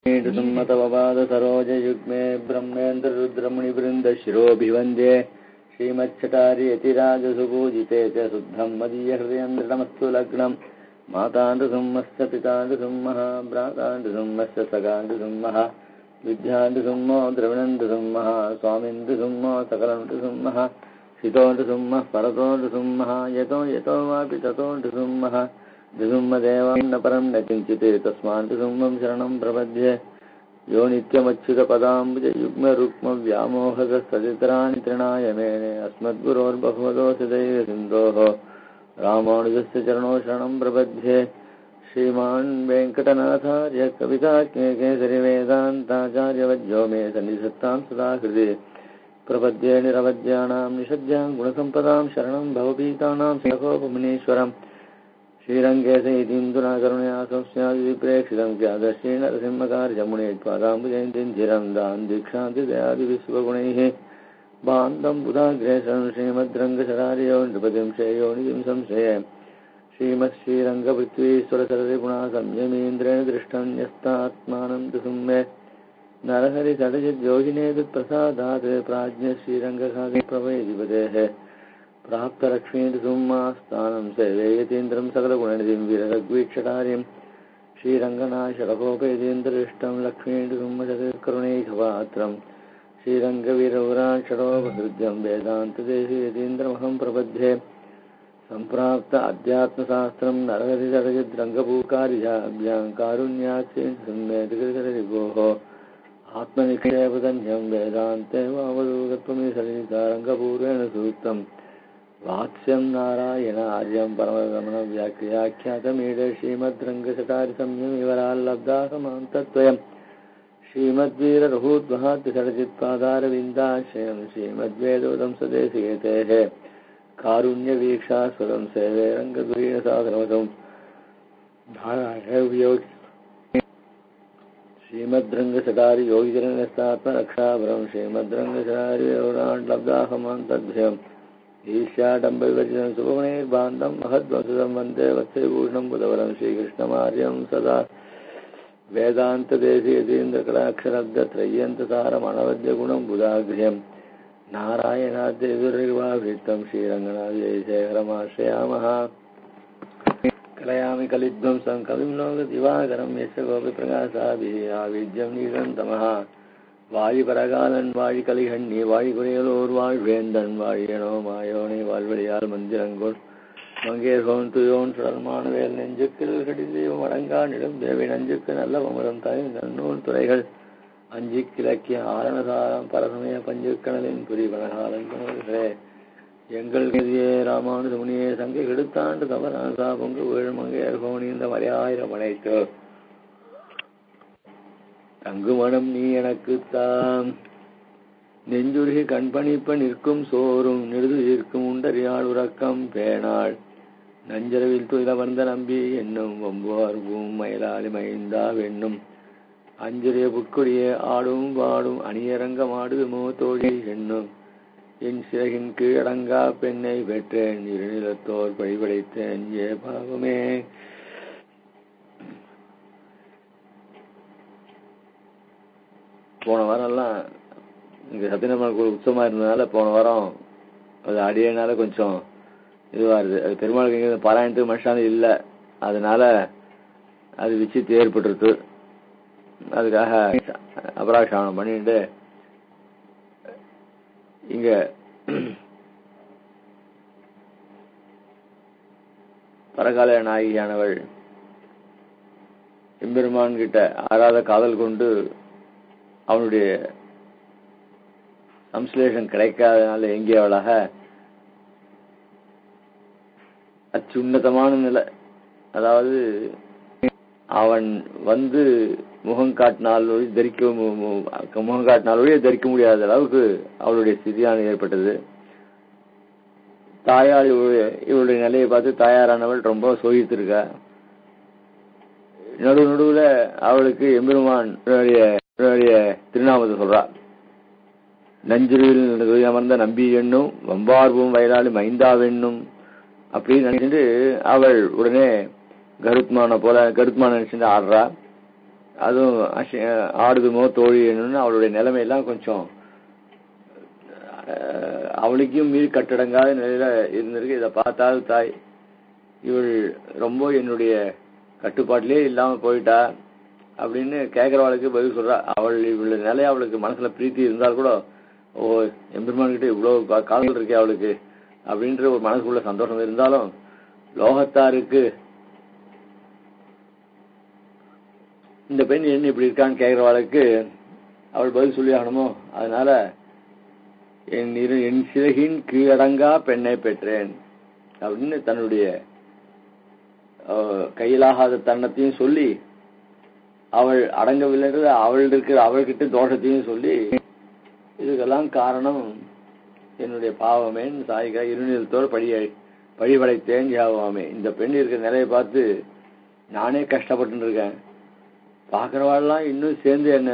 सुमतवपाद सरोज युग्मे ब्रह्मेन्द्र रुद्रमुनि वृंद शिरोभिवंदे श्रीमच्छटार्यतिराजसुपूजिते च शुद्धं मदीय हृदयेन्द्रमस्तु लग्नं माताण्डुसुम्मस्य पिताण्डुसुम्मः भ्राताण्डुसुम्मस्य सगाण्डुसुम्मः विद्याण्डुसुम्मो द्रविणण्डुसुम्मः स्वामिण्डुसुम्मो सकलण्डुसुम्मः शितोण्डुसुम्मः परतोण्डुसुम्मः यतो यतो वापि ततोण्डुसुम्मः दुसुम्मदेवं न परं न किञ्चित् तस्माण्डुसुम्मं शरणं प्रपद्ये यो नित्यमच्युतपदाम्बुजयुग्मरुक्मव्यामोहतस्तदितराणि तृणाय मेने अस्मद्गुरोर्भगवतोऽस्य दैवसिन्धोः रामानुजस्य चरणौ शरणं प्रपद्ये श्रीमान् वेङ्कटनाथार्य कविताकेसरि वेदान्ताचार्यवज्रो मे सन्निधत्तां सदा हृदि प्रपद्ये निरवद्यानां निषद्यां गुणसम्पदां शरणं भवभीतानां सखोपमुनीश्वरम् श्रीरङ्गेशयतीन्द्रुना करुणया संस्यादिप्रेक्षितं व्यादश्रीनरसिंहकार्यमुनेत्पादाम्बुजयन्तीं दान् दीक्षान्तिदयादिविश्वगुणैः बान्धं बुधाग्रेसरं श्रीमद्रङ्गशरार्यो नृपतिं श्रेयोनिधिं संश्रये श्रीमत्श्रीरङ्गपृथ्वीश्वरसररिपुणा संयमीन्द्रेण दृष्टं न्यस्तात्मानं दुसुम्मे नरहरिसडजिद्योगिने तत्प्रसादात् प्राज्ञश्रीरङ्गकाव्यप्रभयधिपतेः प्राप्तलक्ष्मीन्दुसुम्मास्थानं सेवेयतीन्द्रं सकलगुणनिधिं वीररघ्वीक्षटार्यं श्रीरङ्गनाशरकोपेतीन्द्रदृष्टं लक्ष्मीन्दुसुम्मशतकरुणैकपात्रं श्रीरङ्गवीरपुराणषडोपहृद्यं वेदान्तदेशीयतीन्द्रमहं प्रपद्ये सम्प्राप्त अध्यात्मशास्त्रं नरहरिसडजिद्रङ्गपूकारिजाभ्यां कारुण्यात्सिंहमेतकृतरिभोः आत्मनिक्षेपधन्यं वेदान्ते वावदूगत्वमि सलितारङ्गपूर्वेण सूक्तम् वात्स्यं नारायणार्यं परमगमनव्याख्यातमीडे श्रीमद्रङ्गशटारिसंयमिवराल्लब्धासमान्तद्वयं श्रीमद्वीररघूद्वहाद्यषडजित्पादारविन्दाश्रयं श्रीमद्वेदोदं सदेशिकेतेः कारुण्यवीक्षास्वदं सेवे रङ्गदुरीणसाधनवतं नारायणवियोग श्रीमद्रङ्गशटारि योगिजनस्तात्मरक्षाभरं श्रीमद्रङ्गशटारिवराल्लब्धासमान्तद्वयम् ईशाडम्बविवर्जितं सुभगुणैर्बान्धं महद्वंसुतं वन्दे वत्सविभूषणं बुधवरं श्रीकृष्णमार्यं सदा वेदान्तदेशीयतीन्द्रकलाक्षरब्धत्रय्यन्तसारमणवद्यगुणं बुधाग्र्यं नारायणाद्यविर्वावृत्तं श्रीरङ्गनाथेशेखरमाश्रयामः कलयामि कलिध्वंसं कविं लोकदिवाकरं यस्य गोपिप्रकाशाभिः आविद्यं निरन्तमः வாழிபரகாலன் வாழி கலிகண்ணி வாழி குறையலோர் வாழ்வேந்தன் வாழியனோ மாயோனை வாழ்வழியால் மந்திரங்கோள் மங்கேர்கோன் துயோன் சுடர்மானவேல் நெஞ்சுக்கில் கடிதெய்வம் அடங்கா நிலம் தேவை நஞ்சுக்கு நல்ல அமரம் தாய் நன்னூல் துறைகள் அஞ்சு கிழக்கிய ஆரணசாரம் பரசமய பஞ்சுக்கணலின் புரிவனகாலன் குணர்களே எங்கள் கதியே ராமானுஜமுனியே சங்கை கெடுத்தாண்டு தவறாசா பொங்கு வீழ் மங்கேர்கோன் இந்த மறையாயிரம் அனைத்து தங்குமணம் நீ எனக்கு தாம் நெஞ்சுருகி கண்பணிப்ப நிற்கும் சோறும் நெடுது இருக்கும் உண்டறியாள் உறக்கம் பேணாள் நஞ்சரவில் துயில வந்த நம்பி என்னும் வம்புவார்வும் மயிலாளி மைந்தா வெண்ணும் அஞ்சரிய புட்கொடியே ஆடும் பாடும் அணியரங்கமாடுமோ தோழி என்னும் என் சிறகின் கீழடங்கா பெண்ணை பெற்றேன் இருநிலத்தோர் பழிபடைத்தேன் ஏ பாவமே. போன வாரம்லாம் இங்கே சத்தியநாராயண கோயில் உற்சவமாக இருந்ததுனால போன வாரம் அது அடியனால கொஞ்சம் இதுவாக இருக்குது. அது பெருமாளுக்கு எங்கே பாராயணத்துக்கு மனுஷாலும் இல்லை, அதனால அது விசித்து ஏற்பட்டுருது. அதுக்காக அபராக்ஷானம் பண்ணிட்டு இங்கே பரகால நாயகியானவள் எம்பெருமான் கிட்ட ஆறாத காதல் கொண்டு அவனுடைய சம்ஸ்லேஷன் கிடைக்காதனால எங்கேயவளாக அச்சுன்னதமான நிலை, அதாவது அவன் வந்து முகம் காட்டினாலொழி தரிக்க முடியாத அளவுக்கு அவளுடைய ஸ்திதியானது ஏற்பட்டது. தாயார் இவளுடைய நிலையை பார்த்து தாயாரானவள் ரொம்ப சோகித்திருக்கா. நடுவுல அவளுக்கு எம்பெருமான் திருநாமத்தை சொல்றா. நஞ்சிருவில் அமர்ந்த நம்பி எண்ணும் வம்பார்வும் வயலாளி மைந்தாவெண்ணும் அப்படின்னு நினைச்சிட்டு அவள் உடனே கருத்மான நினைச்சுட்டு ஆடுறா. அதுவும் ஆடுதுமோ தோழி என்னன்னு அவளுடைய நிலைமையெல்லாம் கொஞ்சம் அவளுக்கும் மீறி கட்டடங்காத நிலையில இருந்திருக்கு. இதை பார்த்தால் தாய் இவள் ரொம்ப என்னுடைய கட்டுப்பாட்டிலே இல்லாம போயிட்டா அப்படின்னு கேட்கறவளுக்கு பதில் சொல்றா. இவளுடைய நிலை அவளுக்கு மனசுல பிரீத்தி இருந்தால் கூட, ஓ எம்பெருமான் கிட்ட இவ்வளவு காதல் இருக்கே அவளுக்கு அப்படின்ற ஒரு மனசுக்குள்ள சந்தோஷம் இருந்தாலும், லோகத்தாருக்கு இந்த பெண் என்ன இப்படி இருக்கான்னு கேட்கிறவளுக்கு அவள் பதில் சொல்லி ஆகணுமோ. அதனால என் சிறகின் கீழடங்கா பெண்ணை பெற்றேன் அப்படின்னு தன்னுடைய கையிலாகாத தன்னத்தையும் சொல்லி, அவள் அடங்கவில்லை அவள்கிட்ட தோஷத்தையும் சொல்லி, இதுக்கெல்லாம் காரணம் என்னுடைய பாவமேன் சாய்கா இருநிலத்தோடு பழிபடைத்தேன் யாவாமே. இந்த பெண் இருக்கிற நிலையை பார்த்து நானே கஷ்டப்பட்டு இருக்கேன். பாக்குறவாள்லாம் இன்னும் சேர்ந்து என்ன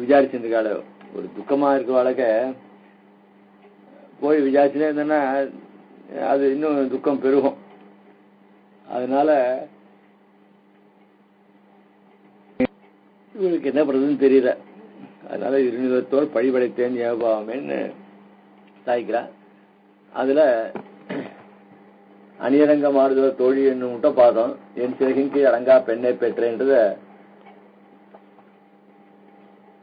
விசாரிச்சுட்டு இருக்காள. ஒரு துக்கமா இருக்கிறவாளுக்க போய் விசாரிச்சுனே இருந்தேன்னா அது இன்னும் துக்கம் பெருகும். அதனால இவளுக்கு என்ன பண்றதுன்னு தெரியல. அதனால இருநிலத்தோடு பழிபடைத்தேன் ஏபாமேன்னு சாய்க்கிறான். அதுல அணியரங்க மாறுதல் தோழி என்னும் மட்டும் பார்த்தோம். என் சிறகின் கீழ் அடங்கா பெண்ணை பெற்றேன்றத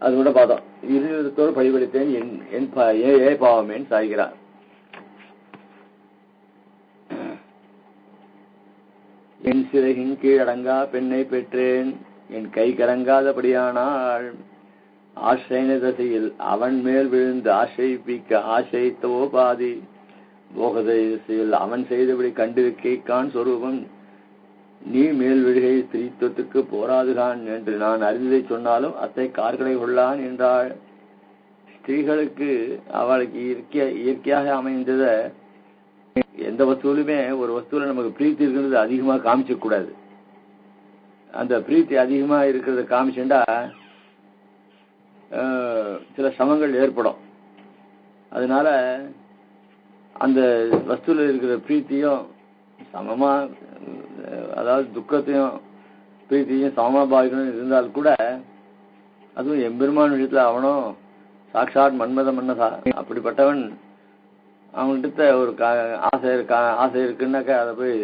அது கூட பார்த்தோம். இருநிலத்தோடு பழிபடைத்தேன் ஏ பாவமேன்னு சாய்க்கிறான். என் சிறகின் கீழடங்கா பெண்ணை பெற்றேன், என் கை கடங்காதபடியானால் ஆசைன தசையில் அவன் மேல் விழுந்து ஆசைப்பிக்க ஆசைத்தவோ பாதி போகதையில் அவன் செய்தபடி கண்டிருக்கான் சொரூபம் நீ மேல் விழுகை ஸ்திரீத்துவத்துக்கு போராதுகான் என்று நான் அறிந்ததை சொன்னாலும் அத்தை கார்களை கொள்ளான் என்றாள். ஸ்திரீகளுக்கு அவளுக்கு இயற்கையாக அமைந்தத எந்த வஸ்துவிலுமே ஒரு வஸ்துவில நமக்கு பிரீத்தி இருக்கிறது அதிகமா காமிச்ச கூடாது. அந்த பிரீத்தி அதிகமா இருக்கிறத காமிச்சுண்டா சில சமங்கள் ஏற்படும். அதனால அந்த வஸ்துல இருக்கிற பிரீத்தியும் சமமா, அதாவது துக்கத்தையும் பிரீத்தியும் சமமா பாவிக்கணும் இருந்தால் கூட, அதுவும் எம்பெருமான் விஷயத்துல அவனும் சாட்சாத் மன்மத மன்னதா அப்படிப்பட்டவன், அவன்கிட்ட ஒரு ஆசை இருக்குன்னாக்கா அதை போய்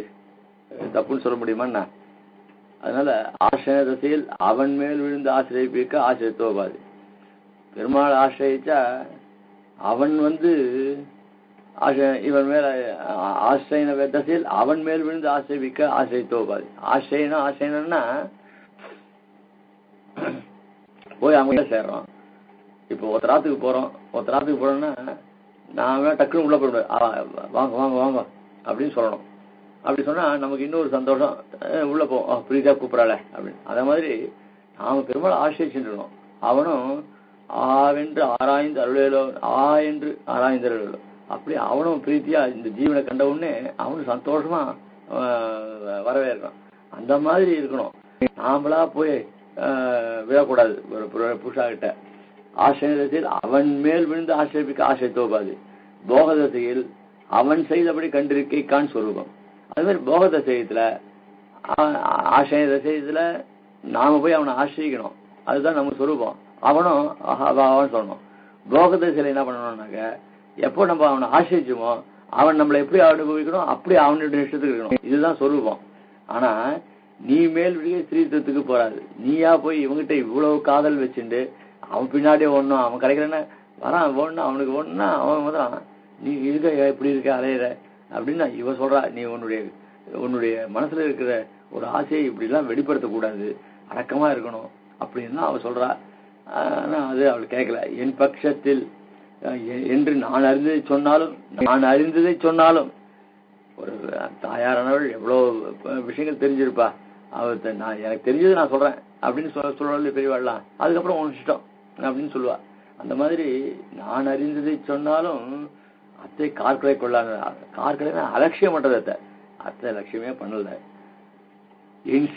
தப்புன்னு சொல்ல முடியுமா? அதனால ஆசை தசையில் அவன் மேல் விழுந்து ஆசிரியப்பிக்க ஆசிரியத்தோபாது. பெருமாள் ஆசிரியிச்சா அவன் இவன் மேல ஆசிரியன தசையில் அவன் மேல் விழுந்து ஆசிரியப்பிக்க ஆசிரியத்தோபாது. ஆசிரியனா போய் அவங்க சேர்றோம். இப்போ ஒருத்தராத்துக்கு போறோம்னா நான் டக்குன்னு உள்ள போயிடுவேன். வாங்க வாங்க வாங்க அப்படின்னு சொல்லணும். அப்படி சொன்னா நமக்கு இன்னொரு சந்தோஷம், உள்ள போவோம், பிரீதா கூப்பிடறாள அப்படின்னு. அதே மாதிரி நாம பெருமாள் ஆசிரியச்சுருக்கோம். அவனும் ஆவென்று ஆராய்ந்து அருளேலோ என்று ஆராய்ந்து அருளேலோ அப்படி அவனும் பிரீத்தியா இந்த ஜீவனை கண்ட உடனே அவனு சந்தோஷமா வரவேற்கணும். அந்த மாதிரி இருக்கணும். நாமளா போய் விழக்கூடாது. ஒரு புருஷா கிட்ட ஆசிரியத்தில் அவன் மேல் விழுந்து ஆசிரியப்பிக்க ஆசிரியத்தோபாது. போகதசையில் அவன் செய்தபடி கண்டிருக்கான் சொரூபம். அது மாதிரி போகதசையத்துல ஆசிரிய தசையத்துல நாம போய் அவனை ஆசிரியக்கணும். அதுதான் நம்ம சொரூபம். அவனும் அவன் சொல்லணும். போகதசையில என்ன பண்ணணும்னாக்க, எப்போ நம்ம அவனை ஆசிரியச்சோமோ அவன் நம்மளை எப்படி அனுபவிக்கணும் அப்படி அவனுடைய இஷ்டத்துக்கு இருக்கணும். இதுதான் சொரூபம். ஆனா நீ மேல் விழுகை ஸ்ரீத்துவத்துக்கு போறாது. நீயா போய் இவங்கிட்ட இவ்வளவு காதல் வச்சுட்டு அவன் பின்னாடியே ஓடணும். அவன் கிடைக்கிறேன்னா வரான், ஓடணும், அவனுக்கு ஓடணும்னா அவன் வரான். நீ இருக்க எப்படி இருக்க அலையிற அப்படின்னா இவ சொல்றா, நீ உன்னுடைய மனசுல இருக்கிற ஒரு ஆசையை இப்படி எல்லாம் வெளிப்படுத்தக்கூடாது, அடக்கமா இருக்கணும் அப்படின்னு அவ சொல்றா. ஆனா அது அவள் கேட்கல. என் பட்சத்தில் என்று நான் அறிந்ததை சொன்னாலும் ஒரு தாயாரானவள் எவ்வளவு விஷயங்கள் தெரிஞ்சிருப்பா. அவ நான் எனக்கு தெரிஞ்சது நான் சொல்றேன் அப்படின்னு சொல்ல பெரியவாள்லாம், அதுக்கப்புறம் உன் இஷ்டம் அப்படின்னு சொல்லுவா. அந்த மாதிரி நான் அறிந்ததை சொன்னாலும் அத்தை கார்களை கொள்ளாங்க. கார்களை அலட்சியம் பண்றது அத்தை லட்சியமே பண்ணல. என்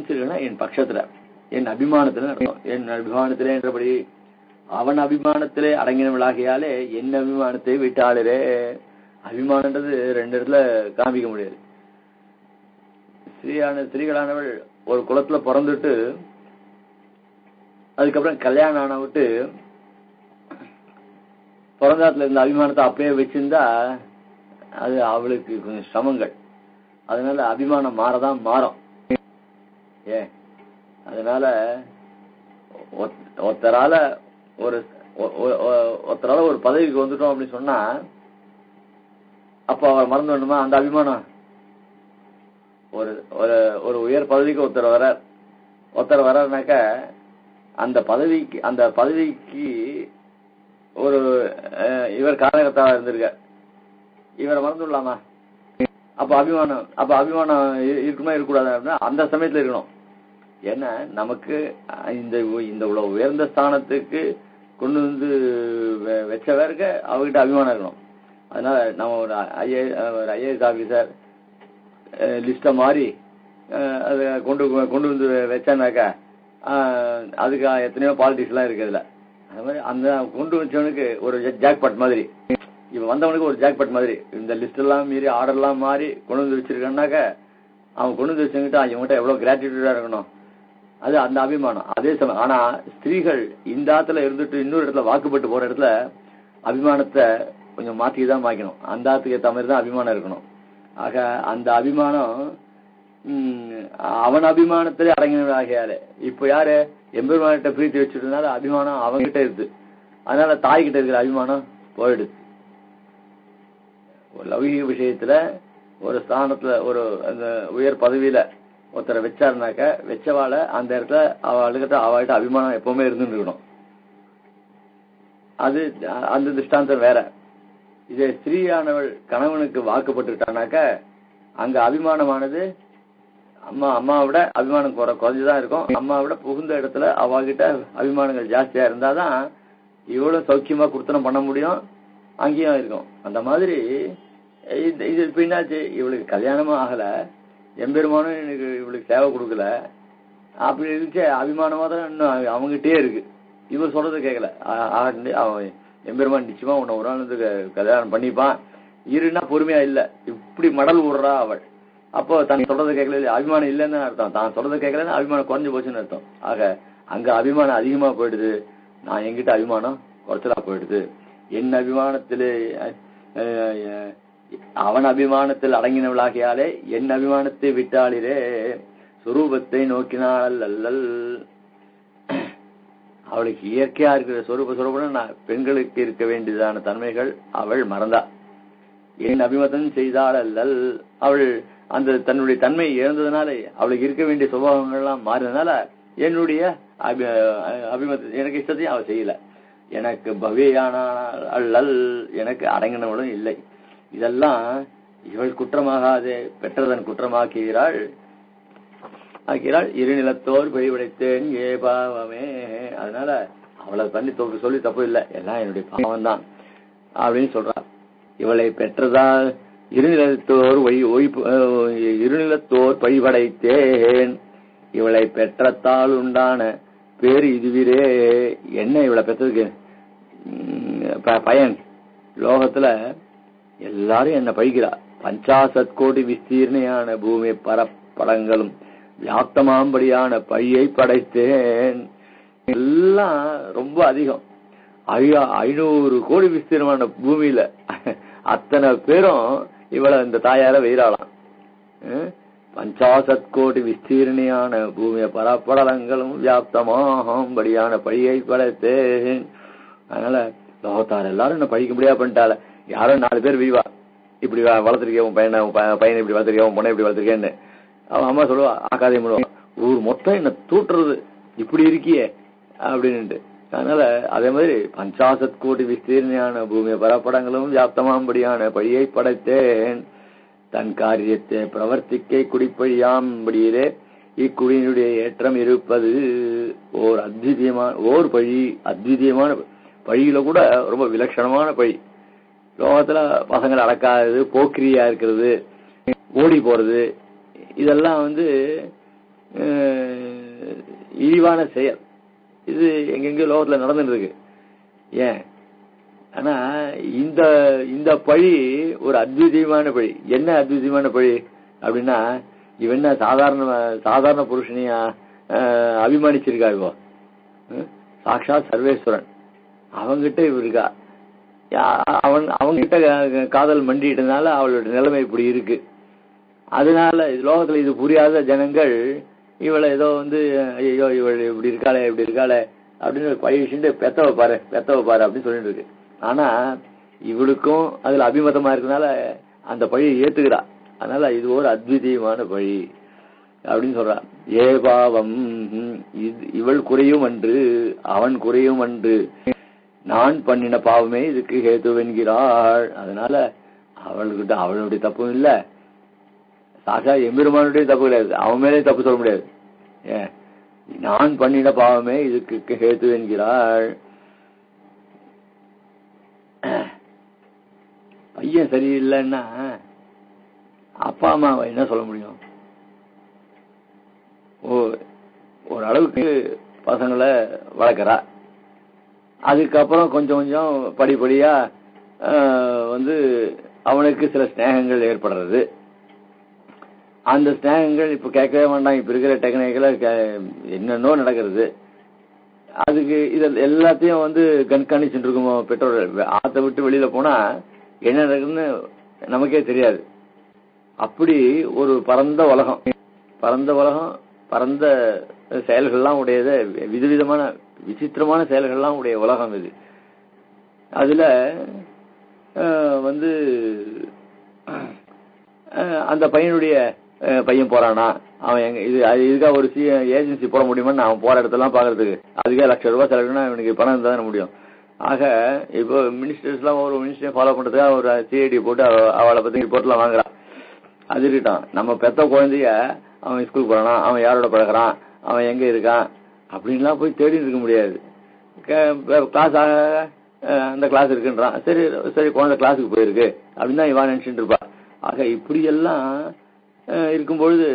சிறகுனா என் பட்சத்துல, என் அபிமானத்துல நடக்கும். என் அபிமானத்திலே என்றபடி அவன் அபிமானத்திலே அடங்கினவளாகியாலே என் அபிமானத்தை விட்டாளே. அபிமானன்றது ரெண்டு இடத்துல காமிக்க முடியாது. ஸ்திரீகளானவள் ஒரு குலத்துல பிறந்துட்டு அதுக்கப்புறம் கல்யாணம் ஆன விட்டு பிறந்தாத்துல இருந்த அபிமானத்தை அப்படியே வச்சிருந்தா அது அவளுக்கு கொஞ்சம் சிரமங்கள். அதனால அபிமானம் மாறதான் மாறும். அதனால ஒருத்தரால ஒரு பதவிக்கு வந்துட்டோம் அப்படின்னு சொன்னா அப்ப அவர் மறந்து வேணுமா அந்த அபிமானம்? ஒரு உயர் பதவிக்கு ஒருத்தர் வர்றாருனாக்க அந்த பதவிக்கு ஒரு இவர் காரணகர்த்தாவா இருந்திருக்க, இவரை மறந்து விடலாமா? அப்ப அபிமானம் இருக்குமா இருக்கக்கூடாது அப்படின்னா அந்த சமயத்துல இருக்கணும். ஏன்னா நமக்கு இந்த உயர்ந்த ஸ்தானத்துக்கு கொண்டு வந்து வச்சவருக்கு அவகிட்ட அபிமானம் இருக்கணும். அதனால நம்ம ஒரு ஐஏஎஸ் ஆபீசர் லிஸ்ட மாதிரி அதை கொண்டு வந்து வச்சானாக்கா அதுக்கு எத்தனையோ பாலிட்டிக்ஸ் எல்லாம் இருக்குதுல. அது மாதிரி அந்த கொண்டு வச்சவனுக்கு ஒரு ஜாக்பாட் மாதிரி, இவன் வந்தவனுக்கு ஒரு ஜாக்பாட் மாதிரி இந்த லிஸ்ட் எல்லாம் மீறி ஆர்டர் எல்லாம் மாறி கொண்டு வந்து வச்சிருக்கான்னாக்க அவன் கொண்டு வந்து வச்சுக்கிட்டு அவங்ககிட்ட எவ்வளவு கிராட்டிடியூடா இருக்கணும். அது அந்த அபிமானம். அதே சமயம் ஆனா ஸ்திரீகள் இந்த ஆத்துல இருந்துட்டு இன்னொரு இடத்துல வாக்குப்பட்டு போற இடத்துல அபிமானத்தை கொஞ்சம் மாத்திதான் மாக்கணும். அந்த ஆத்துக்கு ஏற்ற மாதிரி தான் அபிமானம் இருக்கணும். ஆக அந்த அபிமானம் அவன் அபிமானத்திலே அடங்கினாலே இப்ப யாரு எம்பெருமானிட்ட பிரீத்தி வச்சுட்டதுனால அபிமானம் அவன்கிட்ட இருக்கு. அதனால தாய்கிட்ட இருக்கிற அபிமானம் போயிடுது. ஒரு லௌகிக விஷயத்துல ஒரு ஸ்தானத்துல ஒரு அந்த உயர் பதவியில ஒருத்தரை வச்சாருனாக்க வச்சவாள அந்த இடத்துல அவள்கிட்ட அபிமானம் எப்பவுமே இருந்துட்டு இருக்கணும். அது அந்த திருஷ்டாந்தம் வேற. இதே ஸ்திரீயானவள் கணவனுக்கு வாக்குப்பட்டுட்டானாக்க அங்க அபிமானமானது அம்மாவோட அபிமானம் குறைஞ்சுதான் இருக்கும். அம்மாவோட புகுந்த இடத்துல அவகிட்ட அபிமானங்கள் ஜாஸ்தியா இருந்தாதான் இவ்வளவு சௌக்கியமா குர்த்தனம் பண்ண முடியும், அங்கேயும் இருக்கும். அந்த மாதிரி இது பின்னாச்சு இவளுக்கு கல்யாணமும் ஆகல, எம்பெருமானும் எனக்கு இவளுக்கு சேவை கொடுக்கல, அப்படி இருந்துச்சு அபிமானமா தான் இன்னும் அவங்ககிட்டே இருக்கு. இவர் சொல்றது கேட்கல. அவன் எம்பெருமான் நிச்சயமா உன்னை ஒரு நாள் கல்யாணம் பண்ணிப்பான் இருன்னா பொறுமையா இல்ல, இப்படி மடல் விடுறா அவள். அப்போ தான் சொல்றதை கேட்கல, அபிமானம் இல்லைன்னு அர்த்தம். தான் சொல்றதை கேட்கலன்னு அபிமானம் குறைஞ்சு போச்சுன்னு அர்த்தம். ஆக அங்க அபிமானம் அதிகமா போயிடுது, நான் எங்கிட்ட அபிமானம் குறைச்சலா போயிடுது. என் அபிமானத்திலே அவன் அபிமானத்தில் அடங்கினவளாகியாலே என் அபிமானத்தை விட்டாளிரே சுரூபத்தை நோக்கினாள் அல்லல். அவளுக்கு இயற்கையா இருக்கிற சொரூபம் பெண்களுக்கு இருக்க வேண்டியதான தன்மைகள் அவள் மறந்தா. என் அபிமதம் செய்தாள் அல்லல். அவள் அந்த தன்னுடைய தன்மை இழந்ததுனால அவளுக்கு இருக்க வேண்டிய சுபாவங்கள்லாம் மாறினதுனால என்னுடைய அபிமதம் எனக்கு இஷ்டத்தையும் அவள் செய்யல. எனக்கு பவ்யான அல்லல், எனக்கு அடங்கினவளும் இல்லை. இதெல்லாம் இவள் குற்றமாகாதே பெற்றதன் குற்றமாக்குகிறாள். இருநிலத்தோர் பழிபடைத்தேன் ஏ பாவமே. அதனால அவளை பண்ணி சொல்லி தப்பு இல்லை, எல்லாம் என்னுடைய பாவம் தான் அப்படின்னு சொல்றாள். இவளை பெற்றதால் இருநிலத்தோர் பழிபடைத்தேன், இவளை பெற்றத்தால் உண்டான பேரு இதுவிரே. என்ன இவளை பெற்றதுக்கு பயன்? லோகத்துல எல்லாரும் என்ன பழிக்கிறா. 50 கோடி விஸ்தீர்ணையான பூமி பரப்படங்களும் வியாப்தமாம்படியான பழியை படைத்தேன். எல்லாம் ரொம்ப அதிகம். 500 கோடி விஸ்தீர்ணமான பூமியில அத்தனை பேரும் இவளை இந்த தாயார வெயிறாளாம். 50 கோடி விஸ்தீர்ணையான பூமிய பரப்படலங்களும் வியாப்தமாகும்படியான பழியை படைத்தேன். அதனால லோகத்தார் எல்லாரும் என்ன பழிக்க முடியாது பண்ணிட்டால. யாரோ 4 பேர் வீவா, இப்படி வளர்த்திருக்கேன் உன் பையனை இப்படி வளர்த்திருக்கேன், உன் பொண்ணை இப்படி வளர்த்திருக்கேன்னு அவன் அம்மா சொல்லுவா. ஆக்காதே முழுவா ஊர் மொத்தம் என்ன தூட்டுறது இப்படி இருக்கியே அப்படின்ட்டு. அதனால அதே மாதிரி 50 கோடி விஸ்தீர்ணையான பூமிய பரப்படங்களும் வியாப்தமாம்படியான பழியை படைத்தேன். தன் காரியத்தை பிரவர்த்திக்கை குடிப்பழியாம்படியிலே இக்குடியினுடைய ஏற்றம் இருப்பது ஓர் அத்விதீயமான பழியில கூட ரொம்ப விலட்சணமான பழி. லோகத்துல பசங்களை அடக்காதது, போக்கிரியா இருக்கிறது, ஓடி போறது, இதெல்லாம் இழிவான செயல். இது எங்கெங்க லோகத்துல நடந்துட்டு இருக்கு. ஏன் ஆனா இந்த பழி ஒரு அத்விதீயமான பழி. என்ன அத்விதீயமான பழி அப்படின்னா, இவன் என்ன சாதாரண புருஷனையா அபிமானிச்சிருக்கா இவோ? சாட்சாத் சர்வேஸ்வரன் அவங்கிட்ட இவருக்கா அவங்கிட்ட காதல் மண்டிட்டதுனால அவளுடைய நிலைமை இப்படி இருக்கு. அதனால லோகத்துல இது புரியாத ஜனங்கள் இவளை ஏதோ ஐயோ இவள் இப்படி இருக்காளே அப்படின்னு பயிற்சிட்டு பெத்த வைப்பாரு அப்படின்னு சொல்லிட்டு இருக்கு. ஆனா இவளுக்கும் அதுல அபிமதமா இருக்கனால அந்த பழியை ஏத்துக்கிறா. அதனால இது ஒரு அத்விதீயமான பழி அப்படின்னு சொல்றா. ஏ பாவம் இவள் குறையும் அன்று அவன் குறையும் அன்று நான் பண்ணின பாவமே இதுக்கு ஹேத்துவென்கிறாள். அதனால அவளுடைய தப்பும் இல்ல, சாஷா எம்பெருமானுடைய தப்பு கிடையாது, அவன் மேலே தப்பு சொல்ல முடியாது. நான் பண்ணின பாவமே இதுக்கு ஹேத்துவென்கிறாள். பையன் சரியில்லைன்னா அப்பா அம்மாவை என்ன சொல்ல முடியும்? ஓரளவுக்கு பசங்களை வளர்க்கறா, அதுக்கப்புறம் கொஞ்சம் கொஞ்சம் படிப்படியா அவனுக்கு சில ஸ்நேகங்கள் ஏற்படுறது. அந்த ஸ்நேகங்கள் இப்ப கேட்கவே வேண்டாம், இப்ப இருக்கிற டெக்னிக்கல என்னென்னோ நடக்கிறது. அதுக்கு இத எல்லாத்தையும் கண்காணிச்சுட்டு இருக்குமோ பெற்றோர்கள்? ஆத்த விட்டு வெளியில போனா என்ன நடக்குதுன்னு நமக்கே தெரியாது. அப்படி ஒரு பரந்த உலகம், பரந்த செயல்கள்லாம் உடையது, விதவிதமான விசித்திரமான செயல்கள்லாம் உடைய உலகம் இது. அதுல அந்த பையன் போறானா, அவன் இதுக்காக ஒரு ஏஜென்சி போட முடியுமான்னு அவன் போற இடத்தெல்லாம் பாக்குறதுக்கு அதுக்கே ₹1,00,000 செலவுனா இவனுக்கு பணம் இருந்தா தானே முடியும். ஆக இப்போ மினிஸ்டர்ஸ் எல்லாம் ஒரு மினிஸ்டரை ஃபாலோ பண்றதுக்காக ஒரு சிஐடி போட்டு அவளை பத்தி ரிப்போர்ட்லாம் வாங்குறான். அது இருக்கட்டும், நம்ம பெத்த குழந்தைய அவன் ஸ்கூலுக்கு போறானா, அவன் யாரோட பழகிறான், அவன் எங்க இருக்கான் அப்படின்லாம் போய் தேடி இருக்க முடியாது. கிளாஸ் அந்த கிளாஸ் இருக்குன்றான், சரி சரி குழந்தை கிளாஸுக்கு போயிருக்கு அப்படின்னு தான் இவன் நினைச்சுட்டு இருப்பா. ஆக இப்படியெல்லாம் இருக்கும்பொழுது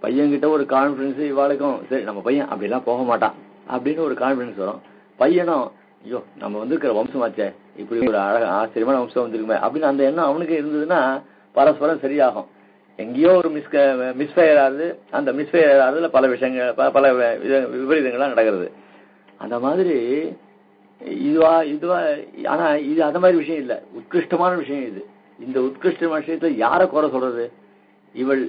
பையன்கிட்ட ஒரு கான்பிடன்ஸ் இவாளுக்கும், சரி நம்ம பையன் அப்படிலாம் போக மாட்டான் அப்படின்னு ஒரு கான்பிடன்ஸ் வரும். பையனும் ஐயோ நம்ம இருக்கிற வம்சமாச்சே, இப்படி ஒரு ஆச்சரியமான வம்சம் வந்திருக்குமே அப்படின்னு அந்த எண்ணம் அவனுக்கு இருந்ததுன்னா பரஸ்பரம் சரியாகும். எங்கேயோ ஒரு மிஸ்ஃபயர் ஆகுது, அந்த மிஸ்ஃபயர் ஆகுதுல பல விஷயங்கள் பல விபரீதங்கள்லாம் நடக்கிறது. அந்த மாதிரி இதுவா ஆனா இது அந்த மாதிரி விஷயம் இல்ல, உத்கிருஷ்டமான விஷயம் இது. இந்த உத்கிருஷ்டமான விஷயத்துல யாரை குறை சொல்றது? இவள்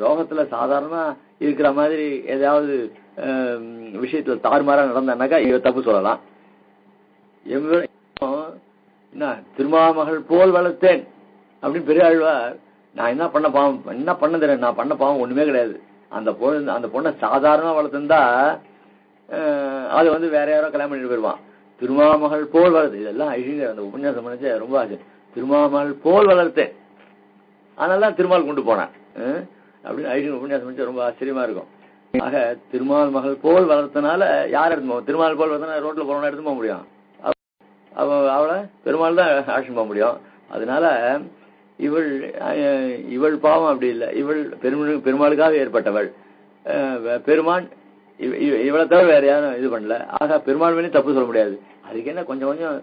லோகத்துல சாதாரண இருக்கிற மாதிரி ஏதாவது விஷயத்துல தாறுமாறா நடந்தானாக்கா இவ தப்பு சொல்லலாம். என்ன திருமாமகள் போல் வளர்த்தேன் அப்படின்னு பெரியாழ்வார், நான் என்ன பண்ண பாவம் நான் பண்ண பாவம் ஒண்ணுமே கிடையாது. அந்த பொண்ணை சாதாரணமா வளர்த்திருந்தா அது வேற யாரோ கல்யாணம் பண்ணிட்டு போயிருவான். திருமாமகள் போல் வளர்த்து, இதெல்லாம் ஐஷிங்க அந்த உபன்யாசம் பண்ணி ரொம்ப ஆச்சு. திருமாமகள் போல் வளர்த்தேன், அதனால திருமால் கொண்டு போனேன் அப்படின்னு ஐஷிங்க உபன்யாசம் பண்ணி ரொம்ப ஆச்சரியமா இருக்கும். ஆக திருமால் மகள் போல் வளர்த்தனால யார் எடுத்து திருமால் போல் வளர்த்தனா ரோட்ல போறவன எடுத்து போக முடியும்? அவளை பெருமாள் தான் ஆட்சி போக முடியும். அதனால இவள் பாவம் அப்படி இல்லை, இவள் பெருமாளுக்காக ஏற்பட்டவள். பெருமான் இவளை தவிர வேற யாரும் இது பண்ணல. ஆக பெருமாள் மேலே தப்பு சொல்ல முடியாது. அதுக்கு என்ன கொஞ்சம் கொஞ்சம்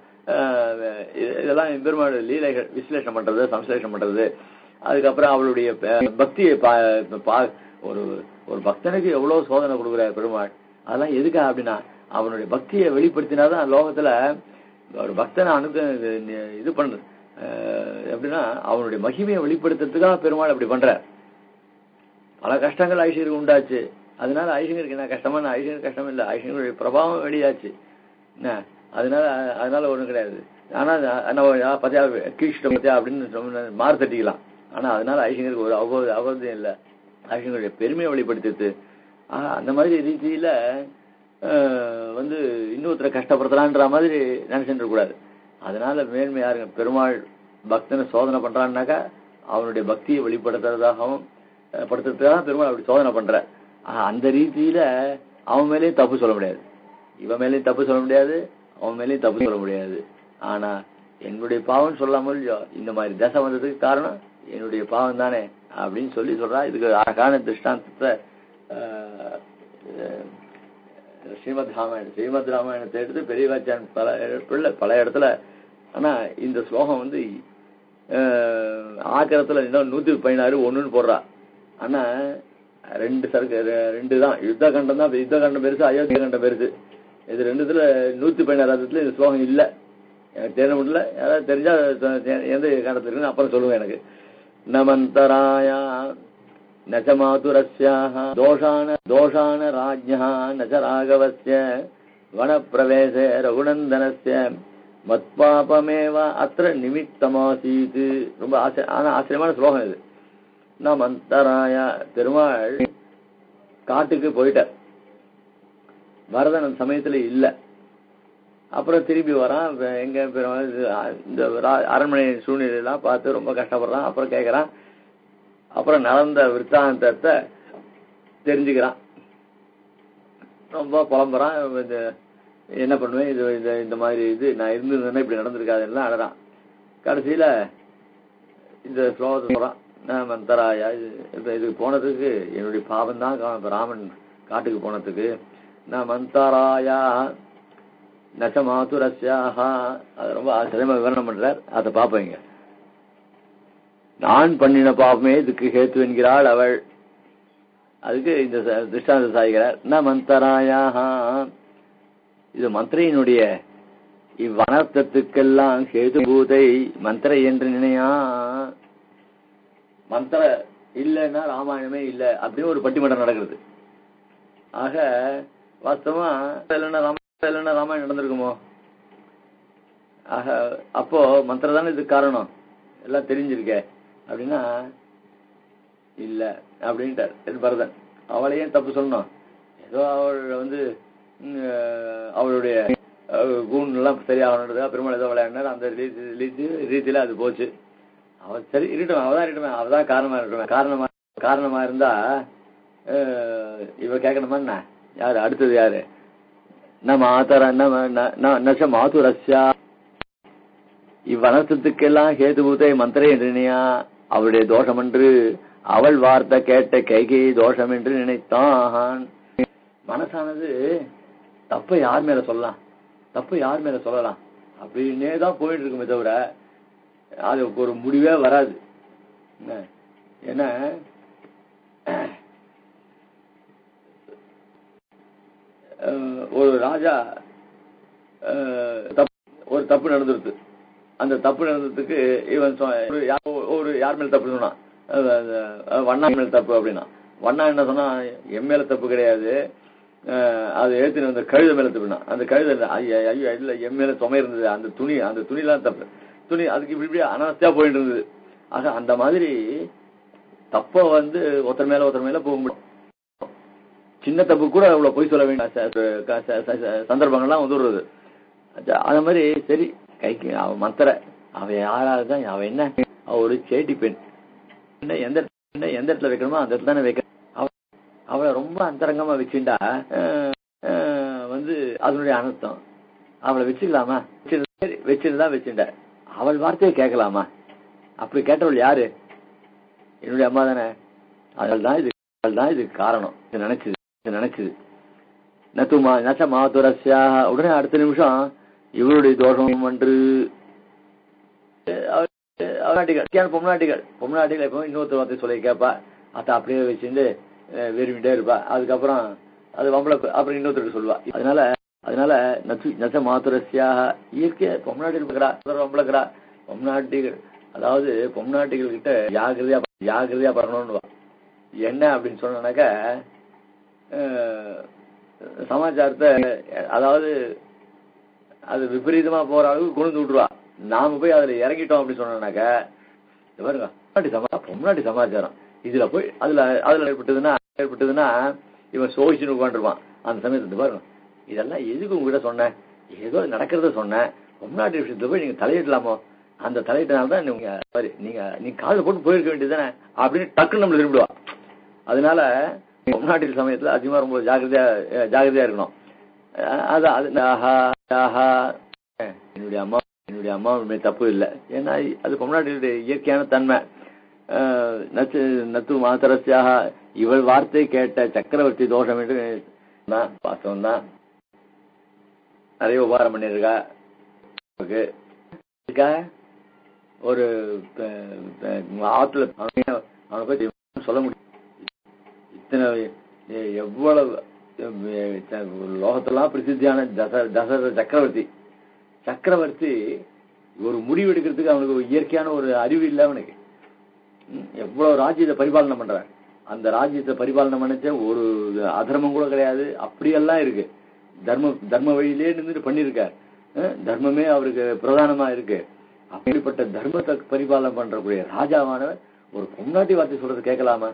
இதெல்லாம் பெருமாள் லீலைகள் விசலேஷம் பண்றது, சம்சலேஷம் பண்றது. அதுக்கப்புறம் அவளுடைய பக்தியை ஒரு பக்தனுக்கு எவ்வளவு சோதனை கொடுக்குற பெருமாள், அதெல்லாம் எதுக்கா அப்படின்னா அவனுடைய பக்தியை வெளிப்படுத்தினாதான் லோகத்துல ஒரு பக்தனை இது பண்றது. எப்படின்னா அவனுடைய மகிமையை வெளிப்படுத்துறதுக்காக பெருமாள் அப்படி பண்ற. பல கஷ்டங்கள் ஐஸ்வர்யருக்கு உண்டாச்சு. அதனால ஐஸ்வர்யருக்கு என்ன கஷ்டமா? ஐஸ்வர்யர் கஷ்டம் இல்லை, ஐஸ்வர்யனுடைய பிரபாவம் வெளியாச்சு. என்ன அதனால ஒண்ணும் கிடையாது. ஆனா பத்தியா கீழ்ஷ்டம் பத்தியா அப்படின்னு மாறு தட்டிக்கலாம். ஆனா அதனால ஐஸ்வர்யருக்கு ஒரு அவபோதம் இல்லை, ஐஸ்வர்யனுடைய பெருமையை வெளிப்படுத்திட்டு. அந்த மாதிரி ரீதியில இன்னொருத்தரை கஷ்டப்படுத்தலான்ற மாதிரி நினைச்சுட்டு கூடாது. அதனால மேன்மை யாருங்க? பெருமாள் பக்தனை சோதனை பண்றான்னாக்கா அவனுடைய பக்தியை வெளிப்படுத்துறதாகவும் படுத்துறதுக்காக பெருமாள் அப்படி சோதனை பண்ற. அந்த ரீதியில அவன் மேலேயும் தப்பு சொல்ல முடியாது, இவன் மேலேயும் தப்பு சொல்ல முடியாது, அவன் மேலேயும் தப்பு சொல்ல முடியாது. ஆனா என்னுடைய பாவம் சொல்லாமல் இந்த மாதிரி தசை வந்ததுக்கு காரணம் என்னுடைய பாவம் தானே அப்படின்னு சொல்றா. இதுக்கு அழகான திருஷ்டாந்தத்தை ஸ்ரீமத் ராமாயணத்தை எடுத்து பெரியவாச்சான் பல இடத்துல. ஆனா இந்த ஸ்லோகம் ஆக்கிரத்துல 116 ஒண்ணுன்னு போடுறா. ஆனா ரெண்டு தான். யுத்த கண்டம் தான், யுத்த கண்டம் பெருசு, அயோத்திய கண்டம் பெருசு. இது ரெண்டுத்துல 116 இந்த ஸ்லோகம் இல்ல. எனக்கு தெரிய முடியல. யாராவது தெரிஞ்சா எந்த கண்டத்துல இருக்குன்னு அப்புறம் சொல்லுவேன் எனக்கு. நமந்தராயா நச்ச மாதுரஸ்யாஹ தோஷான ராஜ்ஞா நச்ச ராகவஸ்ய வனப்பிரவேசே ரகுநந்தனஸ்ய மத்பாபமேவ அத்திர நிமித்தமாசீது. ரொம்ப ஆச்சரியமான ஸ்லோகம் இது. நமந்தராய பெருமாள் காட்டுக்கு போயிட்டார். வரதன் அந்த சமயத்துல இல்ல. அப்புறம் திரும்பி வரான். எங்க இந்த அரண்மனை சூழ்நிலையெல்லாம் பார்த்து ரொம்ப கஷ்டப்படுறான். அப்புறம் கேட்கறான். அப்புறம் நடந்த விற்த்தாந்தத்தை தெரிஞ்சுக்கிறான். ரொம்ப புலம்புறான். என்ன பண்ணுவேன், இது இந்த மாதிரி இது நான் இருந்திருந்தேன்னா இப்படி நடந்திருக்காதுன்னா அழறான். கடைசியில இந்த ஸ்லோகத்தை சொல்றான். மந்தராயா இதுக்கு போனதுக்கு என்னுடைய பாவம் தான் ராமன் காட்டுக்கு போனதுக்கு. நான் மந்தராயா நச்ச மாதுரஸ்யாக. அது ரொம்ப ஆச்சரியமா விவரணம் பண்றார். அதை பார்ப்பீங்க. நான் பண்ணின பாவமே இதுக்கு ஹேத்து என்கிறாள் அவள். அதுக்கு இந்த திருஷ்டாந்த சாய்கிறார். ந மந்தராயாக, இது மந்திரையினுடைய இவ்வனர்த்தத்துக்கெல்லாம் ஹேது பூதை மந்திரை என்று நினையா. மந்திர இல்லைன்னா ராமாயணமே இல்லை அப்படின்னு ஒரு பட்டிமன்றம் நடக்கிறது. ஆக வாஸ்தவமா இல்லைன்னா ராமாயணம் நடந்திருக்குமோ? ஆக அப்போ மந்திரம் தானே இதுக்கு காரணம், எல்லாம் தெரிஞ்சிருக்க அப்படின்னா இல்ல அப்படின்ட்டார் பரதன். அவளையும் தப்பு சொல்லணும். ஏதோ அவள் அவளுடைய கூண் எல்லாம் சரியாகணும். பெருமாள் ஏதோ விளையாடினார். அந்த ரீதியில அது போச்சு. அவ சரி இருக்கட்டும், அவதான் காரணமா இருந்தா இவ கேட்கணுமா என்ன? யாரு அடுத்தது? யாரு? நச்ச மாதுரஸ்யா இவ்வனத்துக்கெல்லாம் ஹேதுபூதை மந்திரை என்று நினையா. அவளுடைய தோஷம் என்று அவள் வார்த்தை கேட்ட கைகை தோஷம் என்று நினைத்தான். மனசானது தப்ப யார் மேல சொல்லலாம் அப்படின்னே தான் போயிட்டு இருக்குமே தவிர அது ஒரு முடிவே வராது. ஏன்னா ஒரு ராஜா ஒரு தப்பு நடந்துருது. அந்த தப்பு நடந்ததுக்கு இவன் யார் மேல தப்பு சொன்னான், வண்ணா மேல தப்பு அப்படின்னா. வண்ணா என்ன சொன்னா, என் மேல தப்பு கிடையாது, அது எழுத்து அந்த கழுத மேல தப்புனா. அந்த கழுத ஐயோ இல்ல என் மேல சுமை இருந்தது, அந்த துணிலாம் தப்பு. துணி அதுக்கு இப்படி அனாவசியா போயிட்டு இருந்தது. ஆக அந்த மாதிரி தப்ப ஒருத்தர் மேல போக முடியும். சின்ன தப்பு கூட அவ்வளவு பொய் சொல்ல வேண்டிய சந்தர்ப்பங்கள்லாம் வந்துடுறது. அந்த மாதிரி சரி கைக்கு அவ மந்திர அவ யாராதான், அவ என்ன, அவ ஒரு சேட்டி பெண். எந்த இடத்துல வைக்கணுமோ அந்த இடத்துல தானே வைக்க. அவளை ரொம்ப அந்தரங்கமா வச்சுட்டா அதனுடைய அனர்த்தம். அவளை வச்சுக்கலாமா? வச்சுட்டா அவள் வார்த்தையை கேட்கலாமா? அப்படி கேட்டவள் யாரு? என்னுடைய அம்மா தானே. அதனால்தான் இதுக்கு காரணம். நினைச்சது நச்ச மாதுரஸ்யா. உடனே அடுத்த நிமிஷம் இவருடைய தோஷம் என்று பொம்நாட்டிகள் எப்போ இன்னொருத்தர் வார்த்தை சொல்லி கேட்பா. அதை அப்படியே வச்சுட்டு விரும்பிட்டே இருப்பா. அதுக்கப்புறம் அது அப்புறம் இன்னொருத்தருக்கு சொல்லுவா. அதனால நச்ச மாதுரஸ்யாக இயற்கைய பொம்நாட்டிகள் பொம்நாட்டிகள், அதாவது பொம்நாட்டிகள் கிட்ட ஜாகிரதையா பண்ணணும்னு. என்ன அப்படின்னு சொன்னாக்க சமாச்சாரத்தை, அதாவது அது விபரீதமா போற அளவுக்கு கொண்டு விட்டுருவா. நாம போய் அதுல இறங்கிட்டோம் அப்படின்னு சொன்னாக்க பாருங்க பொம்நாட்டி சமாச்சாரம் இதுல போய் அதுல ஏற்பட்டதுன்னா இவன் சோகிச்சுன்னு உட்காந்துருவான். அந்த சமயத்துல பாருங்க, இதெல்லாம் எதுக்கு உங்ககிட்ட சொன்னேன், ஏதோ நடக்கிறத சொன்னேன், பொம்நாட்டி விஷயத்துல போய் நீங்க தலையிடலாமோ? அந்த தலையிட்டனால்தான் நீங்க காலில் போட்டு போயிருக்க வேண்டியதுதானே அப்படின்னு டக்குன்னு நம்மள திரும்பிடுவா. அதனால பொம்நாட்டிகள் சமயத்துல அதிகமா ரொம்ப ஜாகிரதையா இருக்கணும். என்னுடைய அம்மா தப்பு இல்லை. ஏன்னா அது பொம்நாட்டிகளுடைய இயற்கையான தன்மை. நத்து மாதரசியாக இவள் வார்த்தை கேட்ட சக்கரவர்த்தி தோஷம் என்று வாஸ்தவம் தான். நிறைய உபகாரம் பண்ணிருக்கா. ஒரு ஆத்துல அவனை போய் சொல்ல முடியும். இத்தனை எவ்வளவு லோகத்தெல்லாம் பிரசித்தியான தசரத சக்கரவர்த்தி ஒரு முடிவு எடுக்கிறதுக்கு அவனுக்கு ஒரு இயற்கையான ஒரு அறிவு இல்லை அவனுக்கு. எவ்வளவு ராஜ்யத்தை பரிபாலனை பண்றான். அந்த ராஜ்யத்தை பரிபாலனை பண்ணிச்ச ஒரு அதர்மம் கூட கிடையாது. அப்படியெல்லாம் இருக்கு. தர்ம வழியிலே நின்று பண்ணிருக்கார். தர்மமே அவருக்கு பிரதானமா இருக்கு. அப்படிப்பட்ட தர்மத்தை பரிபாலனை பண்றக்கூடிய ராஜாவானவர் ஒரு பொம்னாட்டி வார்த்தை சொல்றது கேட்கலாமா?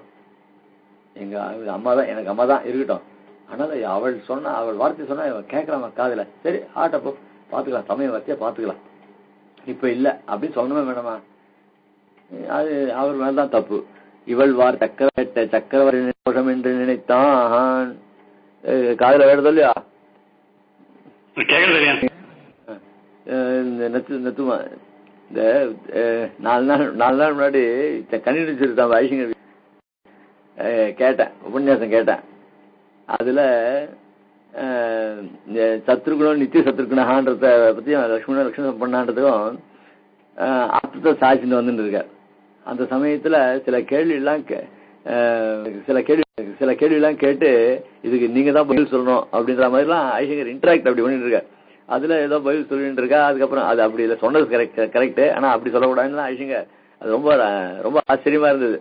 எங்க அம்மா தான், எனக்கு அம்மா தான் இருக்கட்டும். அதனால அவள் வார்த்தை சொன்னா கேட்கலாமா காதுல? சரி ஆட்டப்போ பாத்துக்கலாம், சமயம் வச்சே பாத்துக்கலாம், இப்ப இல்ல அப்படின்னு சொல்லணுமே வேணாமா? அது அவர் மேலதான் தப்பு. இவள் சக்கரவர்த்தி தோஷம் என்று நினைத்தான். காதுல வேறது இல்லையா? நத்துமா இந்த 4 நாள் முன்னாடி கணினிச்சிருந்தான் ஐசிங்க கேட்டேன், உபன்யாசம் கேட்டேன். அதுல சத்ருகுணம் நித்திய சத்ருகுணான்றத பத்தியும் லட்சுமணம் பண்ணான்றதுக்கும் அர்த்தத்தை சாட்சின்னு வந்துட்டு இருக்கார். அந்த சமயத்துல சில கேள்வி எல்லாம் கேட்டு இதுக்கு நீங்க தான் பதில் சொல்லணும் அப்படின்ற மாதிரி எல்லாம் ஐசங்கர் இன்டராக்ட் அப்படி பண்ணிட்டு இருக்காரு. அதுல ஏதோ பதில் சொல்லிட்டு இருக்கா. அதுக்கப்புறம் அது அப்படி இல்லை, சொன்னது கரெக்ட், ஆனா அப்படி சொல்லக்கூடாதுன்னு ஐசங்கர். அது ரொம்ப ரொம்ப ஆச்சரியமா இருந்தது.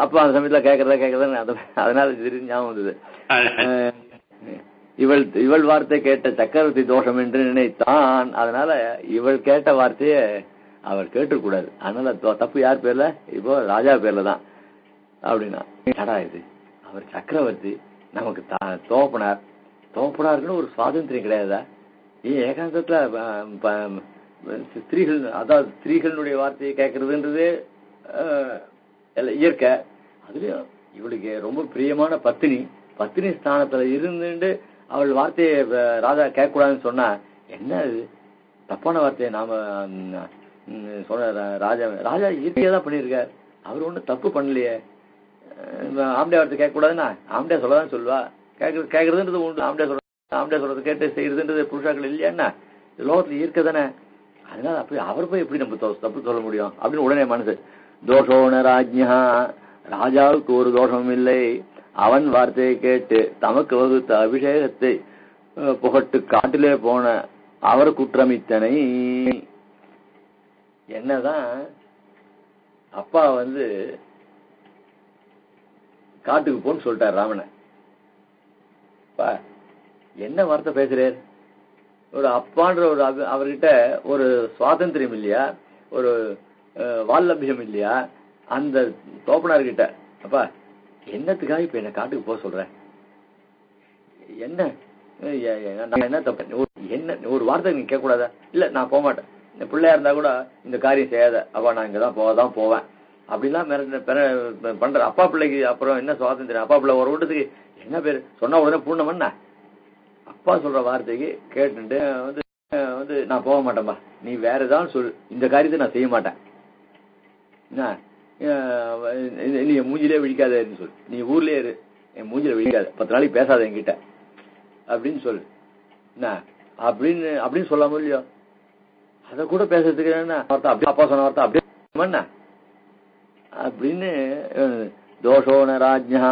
அப்ப அந்த சமயத்துல கேட்கறதா அதனால ஞாபகம் வந்தது. இவள் வார்த்தை கேட்ட சக்கரவர்த்தி தோஷம் என்று நினைத்தான். அதனால இவள் கேட்ட வார்த்தையை அவர் கேட்டுக்கூடாது. அதனால தப்பு யார் பேர்ல? இப்போ ராஜா பேர்ல தான். அப்படின்னா இது அவர் சக்கரவர்த்தி, நமக்கு தோப்பனாருக்குன்னு ஒரு சுவாதந்திரம் கிடையாதா? ஏகாந்தத்துல ஸ்திரீகள், அதாவது ஸ்திரீகளுடைய வார்த்தையை கேட்கறதுன்றது இயற்கை. அதுலயும் இவளுக்கு ரொம்ப பிரியமான பத்தினி ஸ்தானத்துல இருந்துட்டு அவள் வார்த்தையை ராஜா கேட்க கூடாதுன்னு சொன்னா என்ன அது தப்பான வார்த்தையை நாம சொன்ன? ராஜா இயற்கையா தான் பண்ணிருக்கார். அவர் ஒண்ணு தப்பு பண்ணலையே. ஆம்பளை வார்த்தை கேட்க கூடாதுன்னா ஆம்பளை சொல்லதான் சொல்லுவா. கேட்கறதுன்றது உண்டு. ஆம்பளை சொல்றது கேட்டு செய்யறதுன்றது புருஷாக்கள் இல்லையான்னா லோகத்துல இயற்கை தானே. அதனால அப்படி அவர் போய் எப்படி நம்ம தப்பு சொல்ல முடியும் அப்படின்னு உடனே மனசு தோஷோன ராஜ்யா, ராஜாவுக்கு ஒரு தோஷமும் இல்லை. அவன் வார்த்தையை கேட்டு தமக்கு வகுத்த அபிஷேகத்தை புகட்டு காட்டிலே போன அவர் குற்றமித்தனை. என்னதான் அப்பா காட்டுக்கு போன்னு சொல்லிட்டார் ராமனை. என்ன வார்த்தை பேசுறார்? ஒரு அப்பான்ற ஒரு அவர்கிட்ட ஒரு சுவாதந்திரம் இல்லையா, ஒரு வால்லபியம் இல்லையா அந்த தோப்பனார்கிட்ட? அப்பா என்னத்துக்காக இப்ப என்ன காட்டுக்கு போக சொல்ற? என்ன தப்பு? என்ன ஒரு வார்த்தை நீங்க கேட்க கூடாதா? இல்ல நான் போக மாட்டேன். பிள்ளையா இருந்தா கூட இந்த காரியம் செய்யாத, அப்பா நான் இங்கதான் போவேன் அப்படிலாம் பண்ற அப்பா பிள்ளைக்கு அப்புறம் என்ன சுவாதந்திரம்? அப்பா பிள்ளை ஒரு வீட்டுக்கு என்ன பேரு சொன்னா உடனே பூர்ணமன்னா அப்பா சொல்ற வார்த்தைக்கு கேட்டுட்டு நான் போக மாட்டேன்பா, நீ வேற ஏதாவது சொல்லு, இந்த காரியத்தை நான் செய்ய மாட்டேன், நீ மூஞ்சிலே விழிக்காதன்னு சொல்லு, நீ ஊர்லயே இரு, என் மூஞ்சில விழிக்காத, 10 நாளைக்கு பேசாத என்கிட்ட அப்படின்னு சொல்லு என்ன அப்படின்னு சொல்லாம இல்லையோ? அத கூட பேசுறதுக்கு என்ன அப்பா சொன்ன வார்த்தை அப்படியே அப்படின்னு. தோஷோன ராஜ்யா,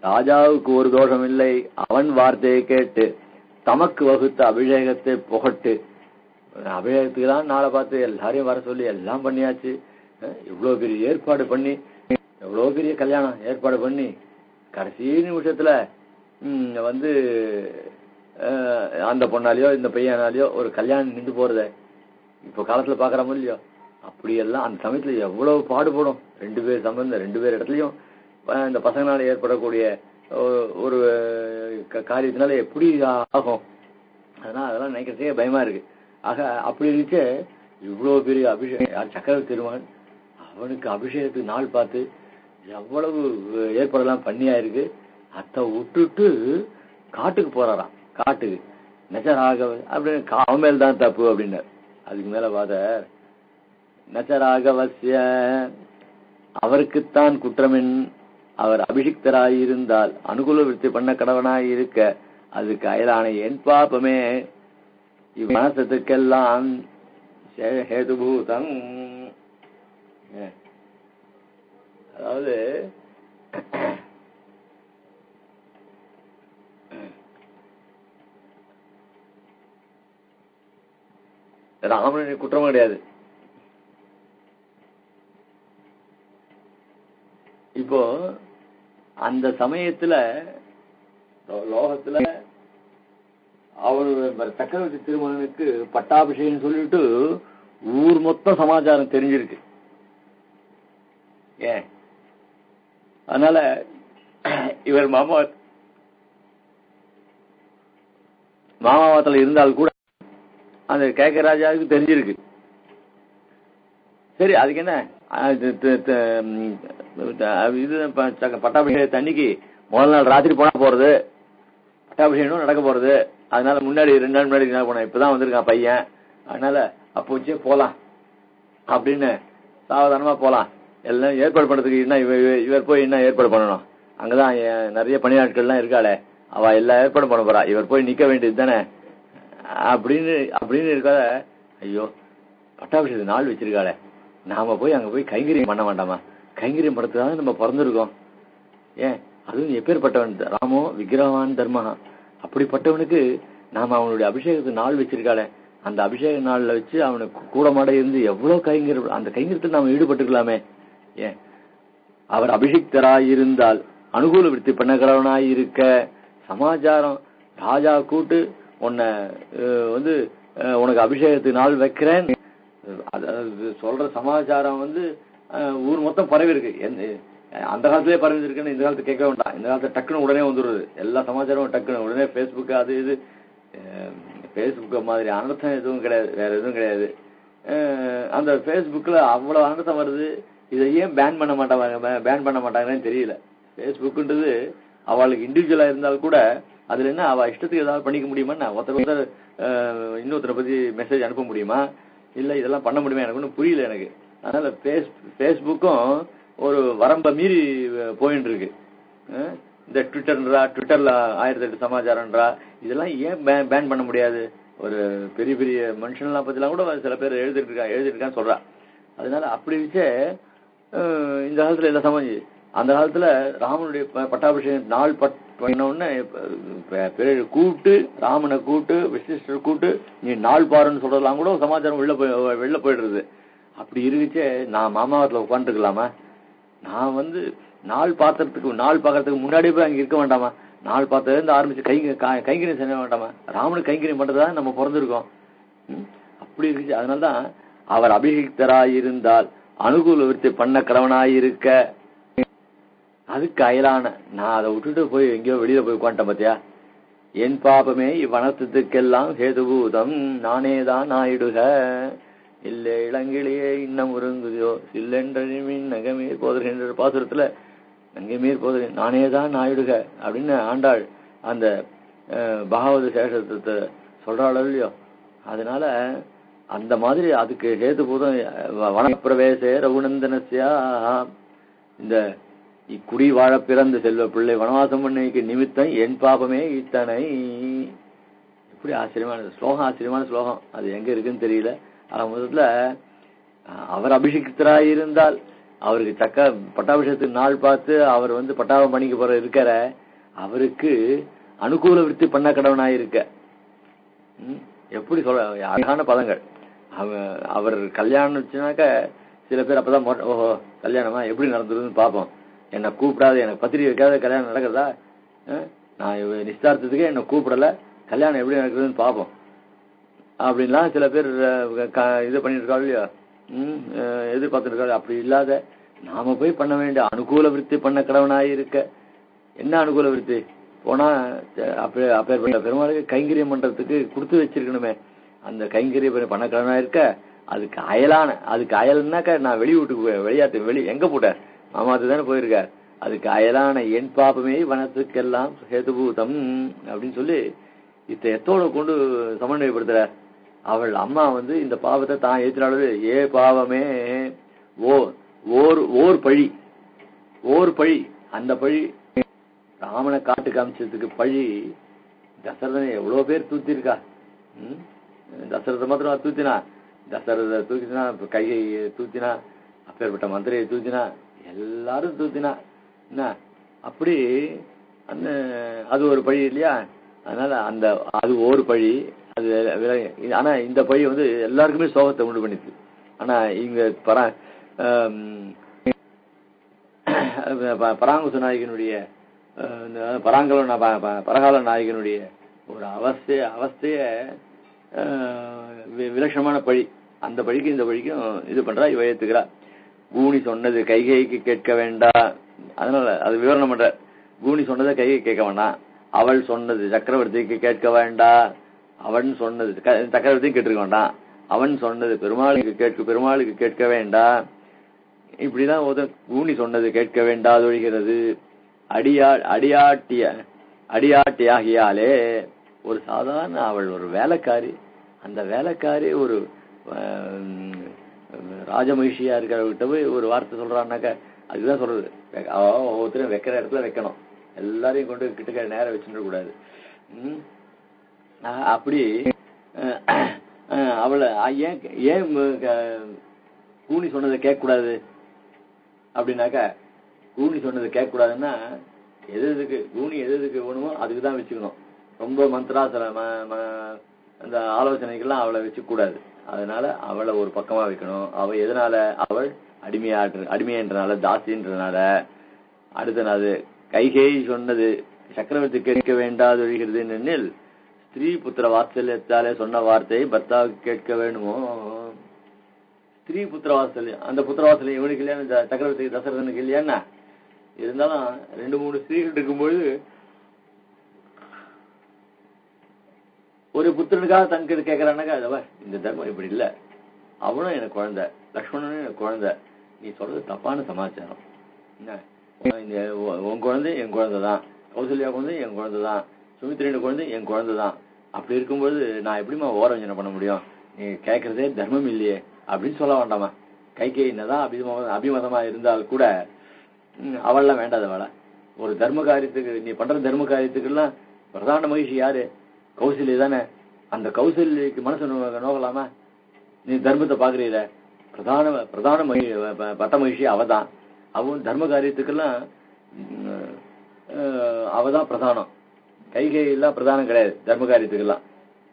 ராஜாவுக்கு ஒரு தோஷம் இல்லை. அவன் வார்த்தையை கேட்டு தமக்கு வகுத்த அபிஷேகத்தை புகட்டு. அபிஷேகத்துக்கு தான் நாளை பார்த்து எல்லாரையும் வர சொல்லி எல்லாம் பண்ணியாச்சு. இவ்வளவு பெரிய ஏற்பாடு பண்ணி, எவ்வளவு பெரிய கல்யாணம் ஏற்பாடு பண்ணி கடைசி நிமிஷத்துல அந்த பொண்ணாலேயோ இந்த பையனாலேயோ ஒரு கல்யாணம் நின்று போறத இப்ப காலத்துல பாக்குறோமோ இல்லையோ? அப்படியெல்லாம் அந்த சமயத்துல எவ்வளவு பாடுபடும். 2 பேர் சம்பந்தம், 2 பேர் இடத்துலயும் இந்த பசங்களால ஏற்படக்கூடிய ஒரு காரியத்தினால எப்படி ஆகும்? அதெல்லாம் நினைக்கிறதே பயமா இருக்கு. ஆக அப்படி இருந்துச்சு இவ்வளவு பெரிய அபிஷேகம் சக்கரவர்த்தி திருமகன், அவனுக்கு அபிஷேகத்துக்கு நாள் பார்த்து எவ்வளவு ஏற்பாடெல்லாம் பண்ணியா இருக்கு. அத்தை விட்டுட்டு காட்டுக்கு போறாராம். காட்டுக்கு நச்சராக அப்படின்னு அவன் மேல் தான் தப்பு அப்படின்னார். அதுக்கு மேல பாத நச்சராகவசிய, அவருக்குத்தான் குற்றமின், அவர் அபிஷிக்தராயிருந்தால் அனுகூல விருத்தி பண்ண கடவனாயிருக்க அதுக்கு அயலான என் பாப்பமே இவ்வனசத்துக்கெல்லாம் ஹேதுபூதம். அதாவது ராமனுடைய குற்றமும் கிடையாது. இப்போ அந்த சமயத்துல லோகத்துல அவரு சக்கரவர்த்தி திருமகனுக்கு பட்டாபிஷேகம் சொல்லிட்டு ஊர் மொத்த சமாச்சாரம் தெரிஞ்சிருக்கு. ஏன் அதனால இவர் மாமாவத்துல இருந்தால் கூட அந்த கேக்க ராஜாவுக்கு தெரிஞ்சிருக்கு. சரி, அதுக்கு என்ன இது பட்டாபிஷேகத்தை அன்னைக்கு முதல் நாள் ராத்திரி போனா போறது, பட்டாபிஷேகம் நடக்க போறது. அதனால முன்னாடி 2 நாள் முன்னாடி என்ன போனா, இப்பதான் வந்திருக்கான் பையன், அதனால அப்போ வச்சே போலாம் அப்படின்னு சாவதானமா போலாம். எல்லாம் ஏற்பாடு பண்றதுக்கு என்ன இவர் போய் என்ன ஏற்பாடு பண்ணணும்? அங்கதான் நிறைய பணியாட்கள்லாம் இருக்காளே, அவ எல்லா ஏற்பாடும் பண்ண போறா, இவர் போய் நிக்க வேண்டியது தானே அப்படின்னு இருக்காத. ஐயோ, பட்டாபிஷேகத்துக்கு நாள் வச்சிருக்காளே, நாம போய் அங்க போய் கைங்கரியம் பண்ண வேண்டாமா? கைங்கரியம் படத்துக்காக நம்ம பிறந்திருக்கோம். ஏன் அதுவும் எப்பேற்பட்டவன் ராமோ விக்கிரகவான் தர்மஹா, அப்படிப்பட்டவனுக்கு நாம அவனுடைய அபிஷேகத்துக்கு நாள் வச்சிருக்காளே, அந்த அபிஷேக நாள்ல வச்சு அவனுக்கு கூட மாட இருந்து எவ்வளவு கைங்கரியம், அந்த கைங்கரியத்தில் நாம ஈடுபட்டுக்கலாமே. ஏன் அவர் அபிஷிக்தராயிருந்தால் அனுகூல விருத்தி பண்ணக்கிறவனாயிருக்க சமாச்சாரம் ராஜா கூட்டு உன்னை உனக்கு அபிஷேகத்துக்கு நாள் வைக்கிறேன் சொல்ற சமாச்சாரம் ஊர் மொத்தம் பரவி இருக்கு. அந்த காலத்திலே பரவி இருக்குன்னு இந்த காலத்து கேட்க வேண்டாம். இந்த காலத்துல டக்குன்னு உடனே வந்துடுறது எல்லா சமாச்சாரமும், டக்குன்னு உடனே பேஸ்புக் அது இது. பேஸ்புக் மாதிரி அனர்த்தம் எதுவும் கிடையாது, வேற எதுவும் கிடையாது. அந்த பேஸ்புக்ல அவ்வளவு அனர்த்தம் வருது. இதை ஏன் பேன் பண்ண மாட்டாங்கன்னு தெரியல. பேஸ்புக்ன்றது அவளுக்கு இண்டிவிஜுவலா இருந்தால் கூட அதுல என்ன அவ இஷ்டத்துக்கு ஏதாவது பண்ணிக்க முடியுமா? ஒருத்தர் இன்னொருத்தரை பத்தி மெசேஜ் அனுப்ப முடியுமா? இல்ல இதெல்லாம் பண்ண முடியுமா? எனக்கு ஒன்றும் புரியல எனக்கு. அதனால பேஸ்புக்கும் ஒரு வரம்ப மீறி போயிட்டு இருக்கு. இந்த ட்விட்டர்ல 1008 சமாச்சாரம்ன்றா, இதெல்லாம் ஏன் பேன் பண்ண முடியாது? ஒரு பெரிய பெரிய மனுஷன்லாம் பத்திலாம் கூட சில பேர் எழுதிருக்கான்னு சொல்றா. அதனால அப்படி வச்சே இந்த காலத்துல எல்லாம் சமாஜி, அந்த காலத்துல ராமனுடைய பட்டாபிஷேகம் நாள் பண்ண கூட்டு, ராமனை கூட்டு, விசிஷ்டர் கூட்டு, நீ நாள் பாருன்னு சொல்றதெல்லாம் கூட சமாச்சாரம் வெளில போயிடுறது. அப்படி இருக்குச்சே நான் மாமாவத்துல உட்காந்துருக்கலாமா? நான் நாள் பாக்கிறதுக்கு முன்னாடியே போய் அங்க இருக்க வேண்டாமா? நாள் பார்த்ததுல இருந்து ஆரம்பிச்சு கைங்கரியம் செய்ய வேண்டாமா? ராமனுக்கு கைங்கரியம் பண்றதுதான் நம்ம பிறந்திருக்கோம். அப்படி இருக்குச்சு. அதனால்தான் அவர் அபிஷிக்தராயிருந்தால் அனுகூல விருத்தி பண்ண கடவனாயிருக்க அதுக்கு அயலான நான் அதை விட்டுட்டு போய் எங்கேயோ வெளியில போய் உட்காந்துட்டேன் பாத்தியா? என் பாபமே இவ்வனத்துக்கெல்லாம் ஹேதுபூதம் நானேதான் நாயிடுக இல்ல இளங்கிலேயே இன்னம் உருங்குதோ இல்லென்றமின் நகமீர் போதர்கின்ற பாசுரத்துல நங்கமீர் போதர் நானேதான் நாயிடுக அப்படின்னு ஆண்டாள் அந்த பாகவத சேஷத்தை சொல்றாள் இல்லையோ? அதனால அந்த மாதிரி அதுக்கு ஹேதுபூதம் வனப்பிரவேசே ரகுநந்தனசியா, இந்த இக்குடி வாழ பிறந்த செல்வ பிள்ளை வனவாசம் பண்ணிக்கு நிமித்தம் என் பாபமே இத்தனை. இப்படி ஆச்சரியமான ஸ்லோகம், ஆச்சரியமான ஸ்லோகம். அது எங்க இருக்குன்னு தெரியல. முதல்ல அவர் அபிஷேகத்தராயிருந்தால் அவருக்கு பட்டாபிஷேகத்துக்கு நாள் பார்த்து அவர் பட்டாபம் பண்ணிக்க போற இருக்கிற அவருக்கு அனுகூல விருத்தி பண்ண கடவனாயிருக்க. எப்படி சொல்ற அழகான பதங்கள். அவர் கல்யாணம் வச்சுனாக்க சில பேர் அப்பதான் ஓஹோ கல்யாணமா எப்படி நடந்ததுன்னு பார்ப்போம், என்னை கூப்பிடாது, எனக்கு பத்திரிகை வைக்காத கல்யாணம் நடக்கிறதா, நான் நிச்சயார்த்தத்துக்கே என்னை கூப்பிடல, கல்யாணம் எப்படி நடக்குதுன்னு பார்ப்போம் அப்படின்லாம் சில பேர் இது பண்ணிட்டு இருக்காங்க இல்லையா, எதிர்பார்த்துட்டு இருக்காங்க. அப்படி இல்லாத நாம போய் பண்ண வேண்டிய அனுகூல விருத்தி பண்ண கடவனாயிருக்க. என்ன அனுகூல விருத்தி போனா அப்பேற்பட்ட பெருமாளுக்கு கைங்கரியம் பண்றதுக்கு கொடுத்து வச்சிருக்கணுமே. அந்த கைங்கரியம் பண்ண கடவனாயிருக்க அதுக்கு அயல்னாக்கா நான் வெளியாட்டு எங்க போட்டார் மாமாத்து தானே போயிருக்கார். அதுக்கு அயலான என் பாபமே வனத்துக்கெல்லாம் ஹேதுபூதம் அப்படின்னு சொல்லி எத்தோட கொண்டு சமன்வயப்படுத்துறார். அவள் அம்மா இந்த பாவத்தை தான் ஏற்றினாலும் ஏ பாவமே ஓர் பழி அந்த பழி ராமனை காட்டு காமிச்சதுக்கு பழி தசரதனை எவ்வளவு பேர் தூத்திருக்கா. தசரத மாத்திரம் தூத்தினா, தசரத தூக்கினா, கைகை தூத்தினா, அப்பேற்பட்ட மந்திரையை தூத்தினா, எல்லாரும் தூத்தினா. என்ன அப்படி அது ஒரு பழி இல்லையா? அதனால அது ஒரு பழி, அது அது ஆனா இந்த பழி வந்து எல்லாருக்குமே சோகத்தை உண்டு பண்ணிச்சு. ஆனா இங்க பராங்குச நாயகனுடைய பரகால நாயகனுடைய ஒரு அவஸ்தைய விலட்சணமான பழி. அந்த பழிக்கு இந்த பழிக்கும் இது பண்றா, இவ ஏத்துக்கிறா. கூனி சொன்னது கைகைக்கு கேட்க வேண்டாம். அதனால அது விவரணம் பண்ற. கூனி சொன்னதை கைகை கேட்க வேண்டாம், அவள் சொன்னது சக்கரவர்த்திக்கு கேட்க வேண்டாம். அவன் சொன்னது சக்கரவர்த்தியும் கேட்டிருக்க வேண்டாம். அவன் சொன்னது பெருமாளுக்கு கேட்க வேண்டாம். இப்படிதான் கூனி சொன்னது கேட்க வேண்டாது ஒழிகிறது. அடியாட்டியாகியாலே ஒரு சாதாரண அவள் ஒரு வேலைக்காரி. அந்த வேலைக்காரி ஒரு ராஜமகிழ்ச்சியா இருக்கிறவர்கிட்ட போய் ஒரு வார்த்தை சொல்றான்னாக்க அதுதான் சொல்றது. ஒவ்வொருத்தரும் வைக்கிற இடத்துல வைக்கணும், எல்லாரையும் கொண்டு கிட்ட நேரம் வச்சுட கூடாது. அப்படி அவளை ஏன் கூனி சொன்னதை கேட்க கூடாது அப்படின்னாக்க, கூனி சொன்னதை கேட்க கூடாதுன்னா எதுக்கு கூனி எதுக்கு வேணுமோ அதுக்குதான் வச்சுக்கணும். ரொம்ப மந்திராசல அந்த ஆலோசனைகள்லாம் அவளை வச்சுக்க கூடாது. அதனால அவளை ஒரு பக்கமா வைக்கணும். அவ எதனால? அவள் அடிமையன்றனால, தாசின்றனால. அடுத்த நாள் கைகை சொன்னது சக்கரவர்த்தி கேட்க வேண்டாது ஒழிகிறது என்னென்னில் ஸ்திரீ புத்திர வாத்சல்யத்தாலே சொன்ன வார்த்தையை பர்த்தாவுக்கு கேட்க வேணுமோ. ஸ்திரீ புத்திர வாத்சல்யம், அந்த புத்திர வாத்சல்யம் இவனுக்கு இல்லையா, சக்கரவர்த்தி தசரதனுக்கு இல்லையான்னா. இருந்தாலும் 2-3 ஸ்திரீகள் இருக்கும்போது ஒரு புத்திரனுக்காக தன்கிட்ட கேட்கறான்னாக்கா, அதவ இந்த தர்மம் இப்படி இல்ல, அவனும் எனக்கு குழந்தை, லக்ஷ்மணனும் எனக்கு குழந்தை, நீ சொல்றது தப்பான சமாச்சாரம். உன் குழந்தை என் குழந்தைதான், கௌசல்யா குழந்தை என் குழந்தைதான், சுமித்திரன் குழந்தை என் குழந்தைதான். அப்படி இருக்கும்போது நான் எப்படிமா ஓரவஞ்சனை பண்ண முடியும்? நீ கேட்கறதே தர்மம் இல்லையே அப்படின்னு சொல்ல வேண்டாமா? கைகை என்னதான் அபிமதமா இருந்தால் கூட அவள்லாம் வேண்டாதவள. ஒரு தர்ம காரியத்துக்கு நீ பண்ற தர்ம காரியத்துக்கு எல்லாம் பிரதான மகிழ்ச்சி யாரு? கௌசல்யா தானே. அந்த கௌசல்யக்கு மனசு நோக்கலாமா? நீ தர்மத்தை பாக்குறீல, பிரதான பட்ட மகிழ்ச்சி அவதான். அவன் தர்ம காரியத்துக்கெல்லாம் அவதான் பிரதானம். கைகை எல்லாம் பிரதானம் கிடையாது தர்ம காரியத்துக்கெல்லாம்.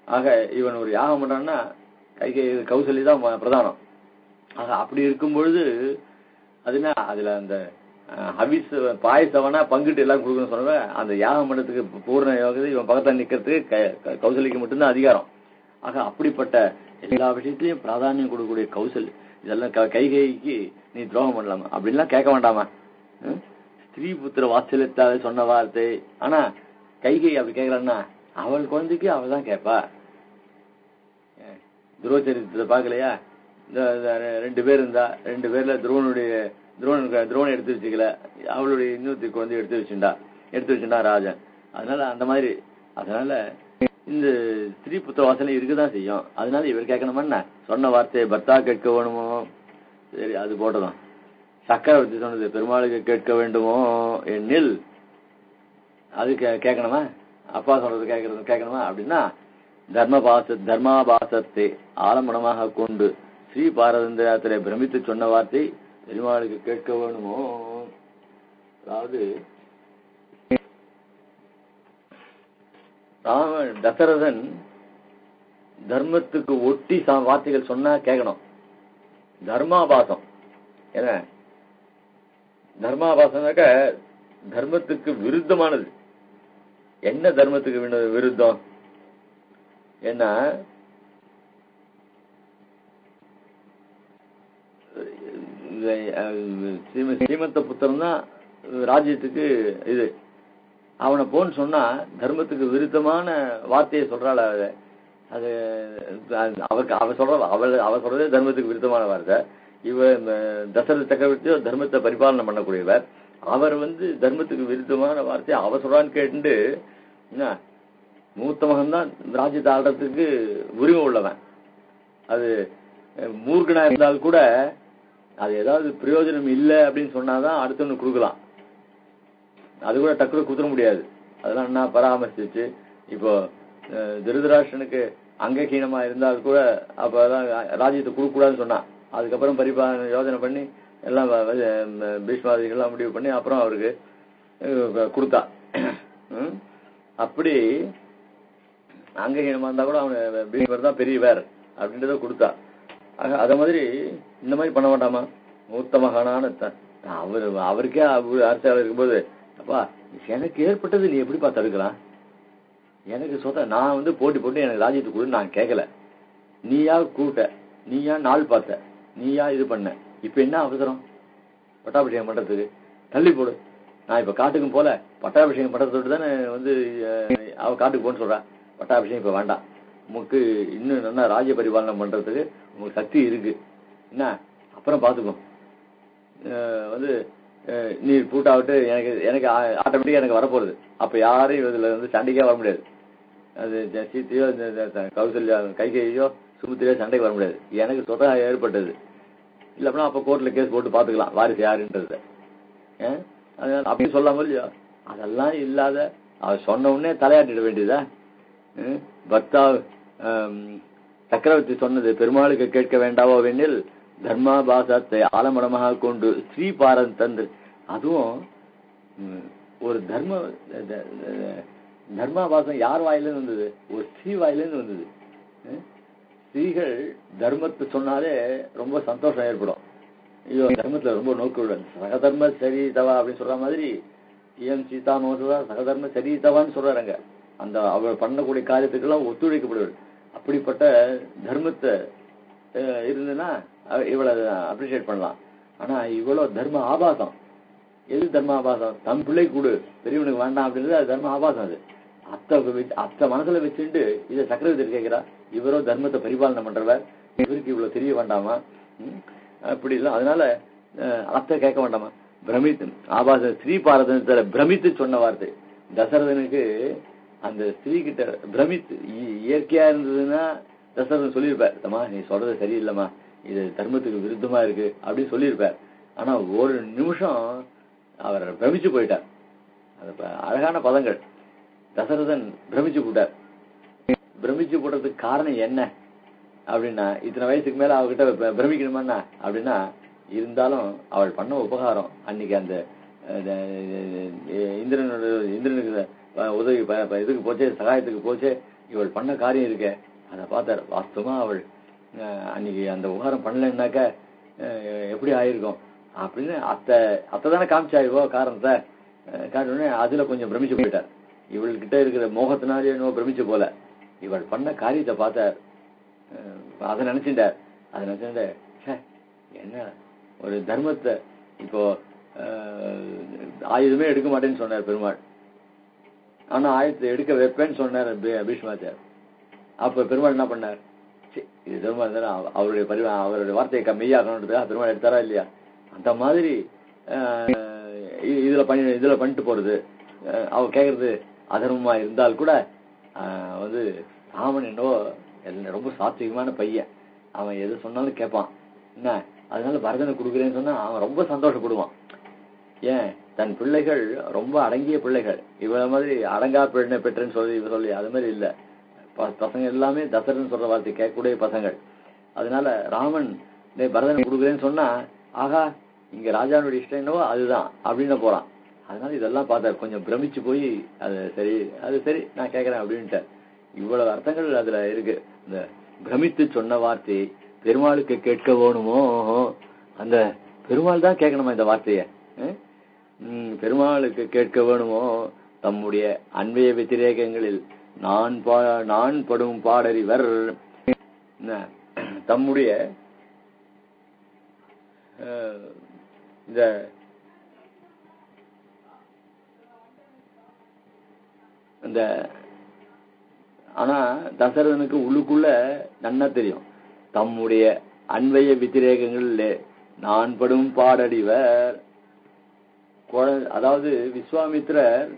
ஆக இவன் ஒரு யாகம் பண்றான்னா கைகை கௌசல்யா தான் பிரதானம். ஆக அப்படி இருக்கும் பொழுது அதுனா அதுல அந்த ஹவிஸ் பாயசவனா பங்கிட்டு எல்லாம் கொடுக்கணும்னு சொன்ன அந்த யாக மண்டத்துக்கு பூர்ண யோகத்தை இவன் பக்கத்துல நிக்கிறதுக்கு கௌசல்யக்கு மட்டும்தான் அதிகாரம். ஆக அப்படிப்பட்ட எல்லா விஷயத்திலையும் பிராதானியம் கொடுக்கக்கூடிய கௌசல்யா இதெல்லாம் கைகைக்கு நீ துரோகம் பண்ணலாமா அப்படின்லாம் கேட்க வேண்டாமா? ஸ்திரீ புத்திர வாத்சல்யத்தால சொன்ன வார்த்தை. ஆனா கைகை அப்படி கேட்கறான்னா அவள் குழந்தைக்கு அவள் தான் கேட்பா. துரோச்சரித்திரத்தை பாக்கலையா? 2 பேர் இருந்தா, 2 பேர்ல துரோணன் எடுத்து வச்சுக்கல, அவளுடைய இன்னொருத்தி குழந்தை எடுத்து வச்சுட்டா ராஜன். அதனால அந்த மாதிரி அதனால இந்த ஸ்திரீ புத்திர வாசனை இருக்குதான் செய்யும். அதனால இவர் கேட்கணுமா? சொன்ன வார்த்தையை பர்த்தா கேட்க வேணுமோ? சரி, அது போட்டதான். சக்கரவர்த்தி சொன்னது பெருமாளுக்கு கேட்க வேண்டுமோ எண்ணில் அது கேட்கணுமா? அப்பா சொல்றது கேட்கணுமா அப்படின்னா தர்மாபாசத்தை ஆலம்பனமாக கொண்டு ஸ்ரீ பாரதந்திரத்திலே பிரமித்து சொன்ன வார்த்தை பெருமாளுக்கு கேட்க வேணுமோ? அதாவது தசரதன் தர்மத்துக்கு ஒட்டி வார்த்தைகள் சொன்னா கேட்கணும். தர்மாபாசம் என்ன? தர்மாபாசம்னாக்க தர்மத்துக்கு விருத்தமானது. என்ன தர்மத்துக்கு விருத்தம்? ஏன்னா ஸ்ரீமந்த புத்திரன் தான் ராஜ்யத்துக்கு இது. அவனை போன்னு சொன்னா தர்மத்துக்கு விருத்தமான வார்த்தையை சொல்றாள். அது அவ சொல்றதே தர்மத்துக்கு விருத்தமான வார்த்தை. தசரத சக்கரவர்த்தியோ தர்மத்தை பரிபாலனை பண்ணக்கூடியவர். அவர் தர்மத்துக்கு விருத்தமான வார்த்தையை அவ சொல்றான்னு கேட்டு மூத்த மகன் தான் ராஜ்யத்தை ஆள்றதுக்கு உரிமை உள்ளவன். அது மூர்க்கனா இருந்தால் கூட அது ஏதாவது பிரயோஜனம் இல்லை அப்படின்னு சொன்னாதான் அடுத்தவனு கொடுக்கலாம். அது கூட டக்குனு குத்துற முடியாது. அதெல்லாம் என்ன பராமரிச்சு இப்போ திருதராஷ்டிரனுக்கு அங்கஹீனமா இருந்தால் கூட அப்பதான் ராஜ்யத்தை கொடுக்க கூடாதுன்னு சொன்னான். அதுக்கப்புறம் பரிபாலனை யோஜனை பண்ணி எல்லாம் பீஷ்மாதிகள்லாம் முடிவு பண்ணி அப்புறம் அவருக்கு கொடுத்தா. அப்படி அங்கஹீனமா இருந்தா கூட அவன் தான் பெரியவர் அப்படின்றத கொடுத்தா. அத மாதிரி இந்த மாதிரி பண்ண வேண்டாமா? மூத்த மகனான அவருக்கே அரசியல் இருக்கும்போது, அப்பா எனக்கு ஏற்பட்டது நீ எப்படிப்பா தடுக்கலாம்? எனக்கு நான் போட்டி போட்டு எனக்கு ராஜ்யத்துக்கு கூட நான் கேட்கல. நீயா கூட்ட, நீயா நாள் பார்த்த, நீயா இது பண்ண, இப்ப என்ன அவசரம் பட்டாபிஷேகம் பண்றதுக்கு? தள்ளி போடு. நான் இப்ப காட்டுக்கும் போல பட்டாபிஷேகம் பண்றதோடு தானே அவ காட்டுக்கு போன்னு சொல்றா. பட்டாபிஷேகம் இப்ப வேண்டாம், உமக்கு இன்னும் நல்லா ராஜ்ய பரிபாலனம் பண்றதுக்கு உங்களுக்கு சக்தி இருக்கு என்ன, அப்புறம் பாத்துக்கோ. நீ பூட்டாவிட்டு எனக்கு ஆட்டோமேட்டிக்கா எனக்கு வரப்போறது. அப்ப யாரும் இதுல சண்டைக்கே வர முடியாது. அது சீத்தையோ கௌசல்யா கைகையோ சுமுத்திரையோ சண்டைக்கு வர முடியாது. எனக்கு சொத்தா ஏற்பட்டது. இல்லப்பனா அப்ப கோர்ட்ல கேஸ் போட்டு பாத்துக்கலாம் வாரிசு யாருன்றது. அதனால அப்படின்னு சொல்லாம இல்லையா? அதெல்லாம் இல்லாத அவ சொன்ன உடனே தலையாட்டிட வேண்டியதா? பக்தா சக்கரவர்த்தி சொன்னது பெருமாளுக்கு கேட்க வேண்டாவோ வெண்ணில் தர்மாபாசத்தை ஆலமரமாக கொண்டு ஸ்ரீ பாரன் தந்து. அதுவும் ஒரு தர்மாபாசம் யார் வாயிலிருந்து வந்தது? ஒரு ஸ்ரீ வாயிலிருந்து வந்தது. ஸ்ரீகள் தர்மத்தை சொன்னாலே ரொம்ப சந்தோஷம் ஏற்படும். ஐயோ தர்மத்துல ரொம்ப நோக்குடன் சகதர்ம சரி தவா அப்படின்னு சொல்ற மாதிரி ஏன் சீதா நோசதா சகதர்ம சரி தவான்னு சொல்றாங்க. அந்த அவள் பண்ணக்கூடிய காரியத்துக்கெல்லாம் ஒத்துழைக்கப்படுவது. அப்படிப்பட்ட தர்மத்தை இருந்துன்னா இவளை அப்ரிசியேட் பண்ணலாம். ஆனா இவ்வளவு தர்ம ஆபாசம். எது தர்ம ஆபாசம்? தம் பிள்ளை கூடு பெரியவனுக்கு வேண்டாம் அப்படின்றது அது தர்ம ஆபாசம். அது அத்த மனசுல வச்சுட்டு இதை சக்கரவர்த்தி கேட்கிறா. இவரோ தர்மத்தை பரிபாலனை பண்றவர், இவருக்கு இவ்வளவு தெரிய வேண்டாமா? அப்படி இல்லை. அதனால அத்தை கேட்க வேண்டாமா? பிரமித்து ஆபாச ஸ்ரீ பாரதத்துல பிரமித்து சொன்ன வார்த்தை. தசரதனுக்கு அந்த ஸ்திரீ கிட்ட பிரமித்து இயற்கையா இருந்ததுன்னா தசரதன் சொல்லியிருப்பார், அம்மா நீ சொல்றது சரியில்லைம்மா, இது தர்மத்துக்கு விருத்தமா இருக்கு அப்படின்னு சொல்லியிருப்பார். ஆனா ஒரு நிமிஷம் அவர் பிரமிச்சு போயிட்டார். அது அழகான பதங்கள். தசரதன் பிரமிச்சு போட்டார். பிரமிச்சு போடுறதுக்கு காரணம் என்ன அப்படின்னா, இத்தனை வயசுக்கு மேல அவகிட்ட பிரமிக்கணுமா அப்படின்னா, இருந்தாலும் அவள் பண்ண உபகாரம் அன்னைக்கு அந்த இந்திரனுக்கு உதவி இதுக்கு போச்சே, சகாயத்துக்கு போச்சே, இவள் பண்ண காரியம் இருக்க அதை பார்த்தார். வாஸ்தவமா அவள் அன்னைக்கு அந்த உபகாரம் பண்ணலன்னாக்க எப்படி ஆயிருக்கும் அப்படின்னு அத்தை தானே காமிச்சாயிருவோ காரணத்தை காட்டணுன்னே அதுல கொஞ்சம் பிரமிச்சு போயிட்டார். இவள்கிட்ட இருக்கிற மோகத்தினாலே என்னவோ பிரமிச்சு போல இவள் பண்ண காரியத்தை பார்த்தார். அதை நினைச்சுட்டார். அதை நினைச்சுட்ட என்ன ஒரு தர்மத்தை இப்போ ஆயுதமே எடுக்க மாட்டேன்னு சொன்னார் பெருமாள். ஆனா ஆயுதத்தை எடுக்க வைப்பேன்னு சொன்னார் பீஷ்மாச்சார். அப்ப பெருமாள் என்ன பண்ணார்? இது பெருமாள் தானே அவருடைய வார்த்தையை மெய்யாக்கணுன்றதுக்காக பெருமாள் எடுத்தாரா இல்லையா? அந்த மாதிரி இதுல பண்ணிட்டு போறது. அவ கேக்குறது அதர்மமா இருந்தால் கூட ராமன் என்னவோ ரொம்ப சாத்விகமான பையன், அவன் எது சொன்னாலும் கேட்பான் என்ன. அதனால பரதனை கொடுக்குறேன்னு சொன்னா அவன் ரொம்ப சந்தோஷப்படுவான். ஏன் தன் பிள்ளைகள் ரொம்ப அடங்கிய பிள்ளைகள். இவ மாதிரி அடங்கா பெண்ணை பெற்றேன்னு சொல்லி அது மாதிரி இல்ல. பசங்க எல்லாமே தசரன் சொல்ற வார்த்தை கேட்கக்கூடிய பசங்கள். அதனால ராமன் பரதனை கொடுக்குறேன்னு சொன்னா ஆகா இங்க ராஜானுடைய இஷ்டம் என்னவோ அதுதான் அப்படின்னு போறான். அதனால இதெல்லாம் பார்த்தார். கொஞ்சம் பிரமிச்சு போய் அது சரி நான் கேட்கறேன் அப்படின்ட்டு. இவ்வளவு அர்த்தங்கள் அதுல இருக்கு. இந்த பிரமித்து சொன்ன வார்த்தை பெருமாளுக்கு கேட்க வேணுமோ? அந்த பெருமாள் தான் கேட்கணுமா இந்த வார்த்தைய? பெருமாளுக்கு கேட்க வேணுமோ? தம்முடைய அன்பிய வத்திரேகங்களில் நான் படும் பாடறிவர். தம்முடைய இந்த ஆனா தசரதனுக்கு உள்ளுக்குள்ள நன்னா தெரியும். தம்முடைய அன்வய வித்திரேகங்களில் நான் படும் பாடறிவர். அதாவது விஸ்வாமித்திரர்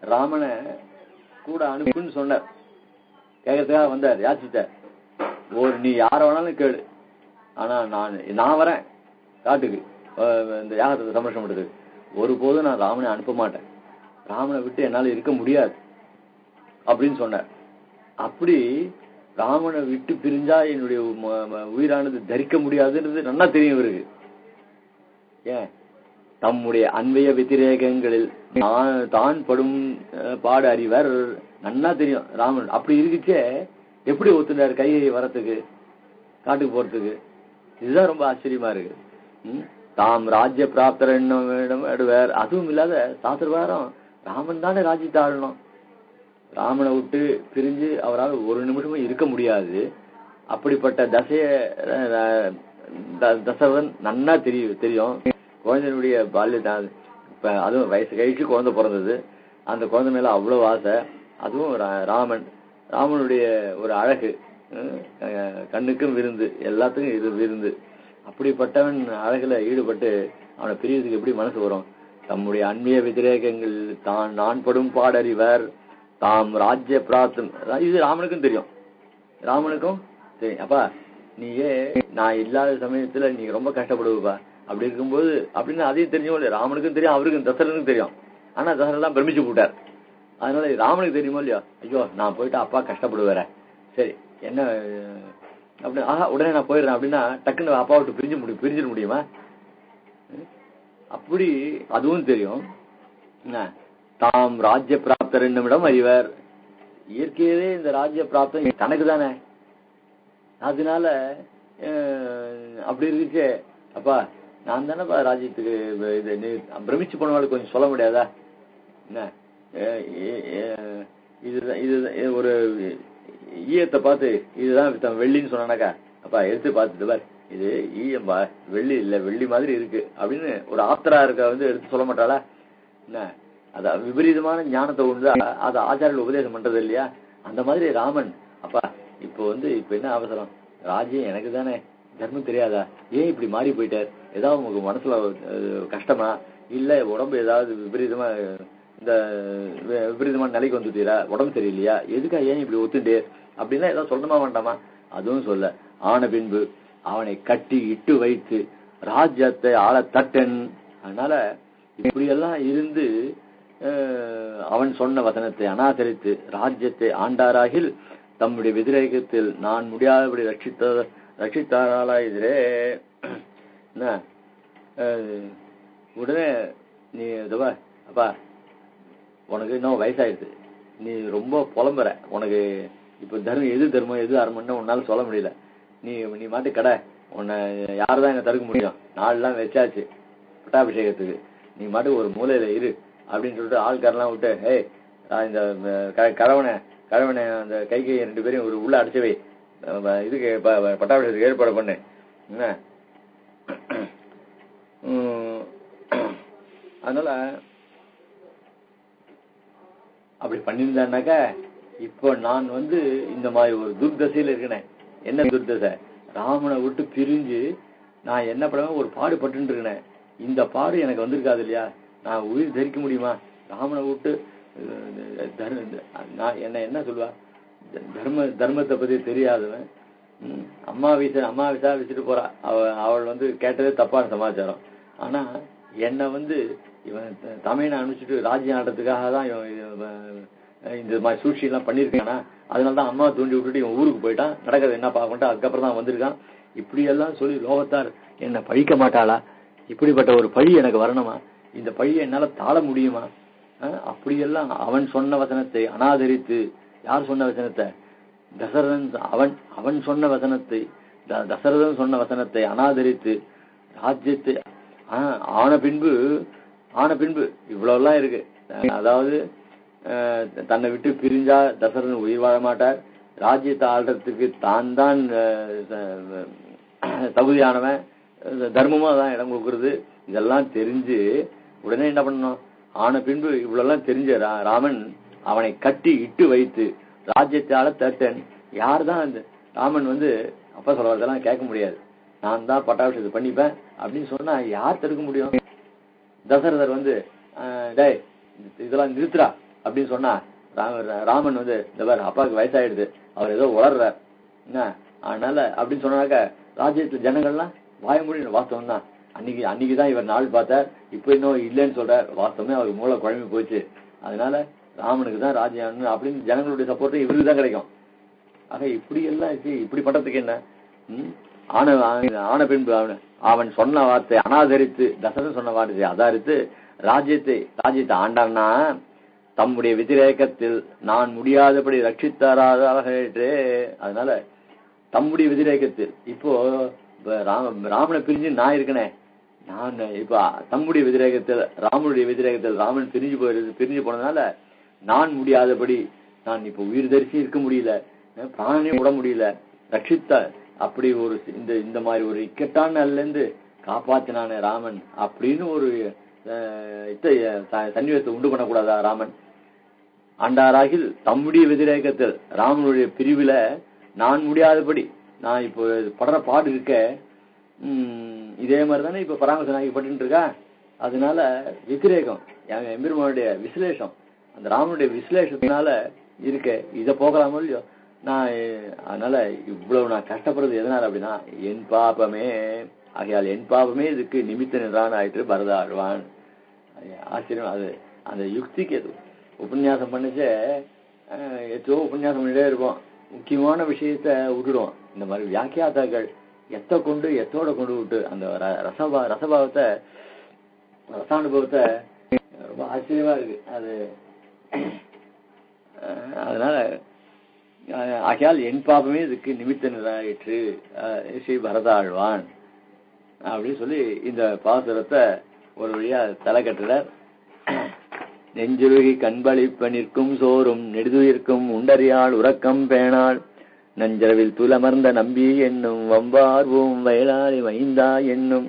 ராமனை கூட அனுப்புன்னு சொன்னார். கேட்கறதுக்காக வந்தார், யாச்சிட்டார். நீ யார வேணாலும் கேளு, ஆனா நான் வரேன் காட்டுக்கு இந்த யாகத்தை சமரசம் பண்றதுக்கு. ஒருபோதும் நான் ராமனை அனுப்ப மாட்டேன், ராமனை விட்டு என்னால இருக்க முடியாது அப்படின்னு சொன்னார். அப்படி ராமனை விட்டு பிரிஞ்சா என்னுடைய உயிரானது தரிக்க முடியாதுன்றது நல்லா தெரியும் இவருக்கு. ஏன் தம்முடைய அன்வய விதிரேகங்களில் தான் படும் பாடு அறிவர். நன்னா தெரியும் ராமன். அப்படி இருக்குச்சே எப்படி ஒத்துனார் கையை வரத்துக்கு, காட்டுக்கு போறதுக்கு? இதுதான் ரொம்ப ஆச்சரியமா இருக்கு. தாம் ராஜ்ய பிராப்தர் அடுவார். அதுவும் இல்லாத சாஸ்திரவாரம் ராமன் தானே ராஜ்யத்தை ஆளணும். ராமனை விட்டு பிரிஞ்சு அவரால் ஒரு நிமிஷமும் இருக்க முடியாது. அப்படிப்பட்ட தசரதன் நன்னா தெரியும். குழந்தையினுடைய பால்யத்தான், இப்ப அதுவும் வயசு கழிச்சு குழந்தை பிறந்தது. அந்த குழந்தை மேல அவ்வளவு ஆசை. அதுவும் ராமனுடைய ஒரு அழகு, கண்ணுக்கும் விருந்து, எல்லாத்துக்கும் இது விருந்து. அப்படிப்பட்டவன் அழகுல ஈடுபட்டு அவனை பிரியறதுக்கு எப்படி மனசு வரும்? தம்முடைய அந்நிய விதிரேகங்கள் தான் நான் படும் பாடறிவர். தாம் ராஜ்ய பிராப்தம். இது ராமனுக்கும் தெரியும். அப்பா நீயே நான் இல்லாத சமயத்துல நீ ரொம்ப கஷ்டப்படுவப்பா. அப்படி இருக்கும்போது அப்படின்னு அதையும் தெரியும் இல்லையா? ராமனுக்கும் தெரியும், அவருக்கும் தசரனுக்கும் தெரியும். ஆனா தசரன் பிரமிச்சு போட்டார். அதனால ராமனுக்கு தெரியுமோ இல்லையா? ஐயோ நான் போயிட்டு அப்பா கஷ்டப்படுவார, சரி என்ன அப்படி உடனே நான் போயிடுறேன் அப்படின்னா டக்குன்னு அப்பா விட்டு பிரிஞ்சிட முடியுமா? அப்படி அதுவும் தெரியும். தாம் ராஜ்ய பிராப்தர் என்னும் அறிவர். இயற்கையிலே இந்த ராஜ்ய பிராப்தம் தனக்கு தானே. அதனால அப்படி இருந்துச்சு, அப்பா நான் தானேப்பா ராஜ்யத்துக்கு இது பிரமிச்சு போனவாளுக்கு கொஞ்சம் சொல்ல முடியாதா? என்ன இது ஒரு ஈயத்தை பார்த்து இதுதான் வெள்ளின்னு சொன்னாக்கா, அப்பா எடுத்து பார்த்துட்டு பார் இது ஈயம்பா, வெள்ளி இல்ல வெள்ளி மாதிரி இருக்கு அப்படின்னு ஒரு ஆத்தரா இருக்க எடுத்து சொல்ல மாட்டாளா? என்ன அத விபரீதமான ஞானத்தை உண்டு அதை ஆச்சாரியில் உபதேசம் பண்றது இல்லையா? அந்த மாதிரி ராமன், அப்பா இப்ப என்ன அவசரம், ராஜ்யம் எனக்கு தானே, தர்மம் தெரியாதா, ஏன் இப்படி மாறி போயிட்டார், ஏதாவது உங்களுக்கு மனசுல கஷ்டமா, இல்ல உடம்பு ஏதாவது விபரீதமான நிலைக்கு வந்துட்டீரா, உடம்பு சரியில்லையா, எதுக்கா ஏன் இப்படி ஒத்துட்டே அப்படின்னா ஏதாவது சொல்லணுமா வேண்டாமா? அதுவும் சொல்ல. ஆன பின்பு அவனை கட்டி இட்டு வைத்து ராஜ்யத்தை ஆள தட்டன். அதனால இப்படியெல்லாம் இருந்து அவன் சொன்ன வசனத்தை அனாசரித்து ராஜ்யத்தை ஆண்டாராகில் தம்முடைய விதிரேகத்தில் நான் முடியாதபடி ரட்சித்தாராளா எதிரே. உடனே நீ அப்பா உனக்கு இன்னும் வயசாயிடுது, நீ ரொம்ப புலம்புற, உனக்கு இப்ப எது தர்மம் எது அறமன்னு உன்னால சொல்ல முடியல, நீ மாட்டு கடை, உன்னை யாருதான் எங்க தடுக்க முடியும், நாளெல்லாம் வச்சாச்சு பட்டாபிஷேகத்துக்கு, நீ மாட்டு ஒரு மூலையில இரு அப்படின்னு சொல்லிட்டு ஆள்காரெல்லாம் விட்டு, ஏய் இந்த கழவனை அந்த கைகை 2 பேரையும் ஒரு உள்ள அடைச்சு வை, இதுக்கு பட்டாபிஷேகத்துக்கு ஏற்பாடு பண்ணு. என்ன அதனால அப்படி பண்ணியிருந்தான்னாக்க இப்போ நான் இந்த மாதிரி ஒரு துர்தசையில இருக்கேன். என்ன துர்தசை? ராமனை விட்டு பிரிஞ்சு நான் என்ன பண்ணுவேன், ஒரு பாடுபட்டு இருக்கேன். இந்த பாடு எனக்கு வந்திருக்காது இல்லையா, நான் உயிர் தரிக்க முடியுமா? ராமனை விட்டு என்ன சொல்லுவா, தர்மத்தை பத்தி தெரியாதவன், அம்மா விசா வச்சுட்டு போறா, அவள் கேட்டதே தப்பான சமாச்சாரம். ஆனா என்ன இவன் தமிழனை அனுப்பிச்சுட்டு ராஜ்யம் ஆடுறதுக்காக தான் இந்த மாதிரி சூழ்ச்சி எல்லாம் பண்ணிருக்கானா, அதனாலதான் அம்மா தூண்டி விட்டுட்டு இவன் ஊருக்கு போயிட்டான், நடக்கிறது என்ன பார்க்கணும், அதுக்கப்புறம் தான் வந்திருக்கான். இப்படி எல்லாம் சொல்லி லோகத்தார் என்ன பழிக்க மாட்டாளா? இப்படிப்பட்ட ஒரு பழி எனக்கு வரணுமா? இந்த பழியை என்னால தாழ முடியுமா? அப்படியெல்லாம் அவன் சொன்ன வசனத்தை அனாதரித்து, யார் சொன்ன வசனத்தை? தசரதன். அவன் சொன்ன வசனத்தை, தசரதன் சொன்ன வசனத்தை அனாதரித்து ராஜ்யத்தை ஆன பின்பு இவ்வளவு எல்லாம் இருக்கு. அதாவது தன்னை விட்டு பிரிஞ்சா தசரதன் உயிர் வாழ மாட்டார், ராஜ்யத்தை ஆள்றதுக்கு தான் தகுதியானவன், தர்மமா தான் இடம் கொடுக்கறது, இதெல்லாம் தெரிஞ்சு உடனே என்ன பண்ணணும்? ஆன பின்பு இவ்வளவு தெரிஞ்ச ராமன் அவனை கட்டி இட்டு வைத்து ராஜ்யத்தால தட்டன். யார் தான் ராமன் அப்பா சொல்றதெல்லாம் கேட்க முடியாது, நான் தான் பட்டாபிஷேகத்தை பண்ணிப்பேன் அப்படின்னு சொன்னா யார் தடுக்க முடியும்? தசரதர் டேய் இதெல்லாம் நிறுத்துறா அப்படின்னு சொன்னா ராமன் இந்த பாரு அப்பாவுக்கு வயசாயிடுது, அவர் ஏதோ உளர்றார் என்ன, அதனால அப்படின்னு சொன்னாக்க ராஜ்யத்துல ஜனங்கள்லாம் வாய முடியும். வாஸ்தவம் தான், அன்னைக்குதான் இவர் நாள் பார்த்தார், இப்ப இன்னும் இல்லைன்னு சொல்றார், வாஸ்தவமே அவருக்கு மூளை குழம்பு போச்சு, அதனால ராமனுக்கு தான் ராஜ்யம் அப்படின்னு ஜனங்களுடைய சப்போர்ட் இவருக்கு தான் கிடைக்கும். ஆக இப்படி எல்லாம் இப்படி பண்றதுக்கு என்ன? ஆன பின்பு அவன் சொன்ன வார்த்தை அனாதரித்து, தசரன் சொன்ன வார்த்தை ஆதாரித்து ராஜ்யத்தை ஆண்டான்னா தம்முடைய விதிரேகத்தில் நான் முடியாதபடி ரட்சித்தாராதே. அதனால தம்முடைய விதிரேகத்தில் இப்போ ராமனை பிரிஞ்சு நான் இருக்கனே, நான் இப்ப தம்முடைய விதிரேகத்தில் ராமனுடைய விதிரேகத்தில் ராமன் பிரிஞ்சு போனதுனால நான் முடியாதபடி நான் இப்ப உயிர் தரிசி இருக்க முடியல, பிராணனே விட முடியல, ரட்சித்த அப்படி ஒரு இந்த மாதிரி ஒரு இக்கட்டான நாள்ல இருந்து காப்பாத்தினானே ராமன் அப்படின்னு ஒரு சன்னிவேசத்தை உண்டு பண்ணக்கூடாதா ராமன்? ஆண்டாராகில் தம்முடைய விதிரேகத்தில் ராமனுடைய பிரிவுல நான் முடியாதபடி நான் இப்போ படுற பாடு இருக்க, இதே மாதிரி தானே இப்ப பராமரிசனாகி பட்டு இருக்கா. அதனால விதிரேகம் எம்பெருமானுடைய விசலேஷம், அந்த ராமனுடைய விசலேஷத்தினால இருக்க இதை போகலாமோ இல்லையோ நான். அதனால இவ்வளவு நான் கஷ்டப்படுறது எதனால அப்படின்னா என் பாபமே. ஆகையால் என் பாபமே இதுக்கு நிமித்த நின்றான் ஆயிட்டு பரத ஆழ்வான். ஆச்சரியம். அது அந்த யுக்திக்கு எது உபன்யாசம் பண்ணிச்சே எத்தோ உபன்யாசம் பண்ணிட்டே இருப்போம், முக்கியமான விஷயத்த விட்டுடுவோம். இந்த மாதிரி வியாக்கியாதாக்கள் எத்தோட கொண்டு விட்டு அந்த ரசபாவத்தை ரசானுபவத்தை ரொம்ப ஆச்சரியமா இருக்கு அது. அதனால ஆகையால் என் பாபமே இதுக்கு நிமித்த நிராயிற்று ஸ்ரீ பரதாழ்வான் அப்படின்னு சொல்லி இந்த பாசுரத்தை ஒரு வழியா தலை கட்டுறார். நெஞ்சுருகி கண்பளிப்ப நிற்கும் சோறும் நெடுதுயிர்க்கும் உண்டறியாள் உறக்கம் பேணாள் நஞ்சரவில் துலமர்ந்த நம்பி என்னும் வம்பார்வும் வயலாளி வைந்தா என்னும்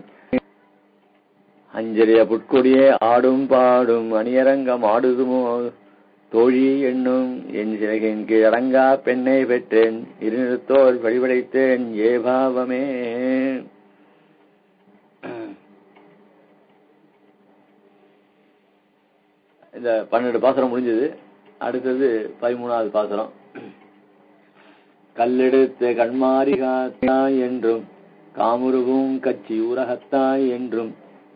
அஞ்சரிய புட்கொடியே ஆடும் பாடும் அணியரங்கம் ஆடுதுமோ தோழி என்னும் என் சிறகின் கீழடங்கா பெண்ணை பெற்றேன் இருநிறுத்தோர் வழிபடைத்தேன் ஏபாவமே. இந்த 12 பாசுரம் முடிஞ்சது. அடுத்தது 13வது பாசுரம். கல்லெடுத்து கண்மாரி காத்தாய் என்றும் காமுருகும் கச்சி ஊரகத்தாய் என்றும்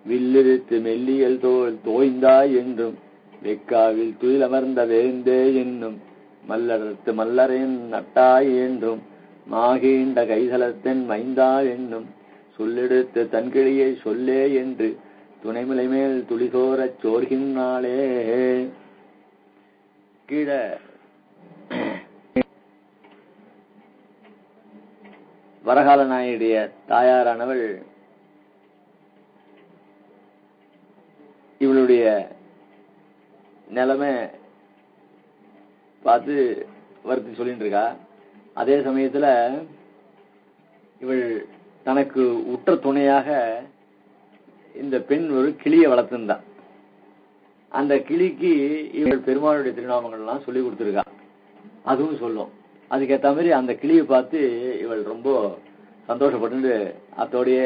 வில்லெடுத்து மெல்லியல் தோல் தோய்ந்தாய் என்றும் வெக்காவில் துயில் அமர்ந்த வேந்தே என்னும் மல்லடத்து மல்லரையன் நட்டாய் என்றும் மாகீண்ட கைதலத்தென் மைந்தா என்னும் சொல்லெடுத்து தன்கிழியை சொல்லே என்று துணைமலை மேல் துளிசோரச் சோர்கின்றாளே. கீழே வரகால நாயுடைய தாயாரானவள் இவளுடைய நிலைமை பார்த்து வருத்தி சொல்லிட்டு இருக்கா. அதே சமயத்துல இவள் தனக்கு உற்ற துணையாக இந்த பெண் ஒரு கிளியை வளர்த்திருந்தா. அந்த கிளிக்கு இவள் பெருமாளுடைய திருநாமங்கள் எல்லாம் சொல்லி கொடுத்துருக்கா. அதுவும் சொல்லும். அதுக்கேற்ற மாதிரி அந்த கிளியை பார்த்து இவள் ரொம்ப சந்தோஷப்பட்டு அத்தோடைய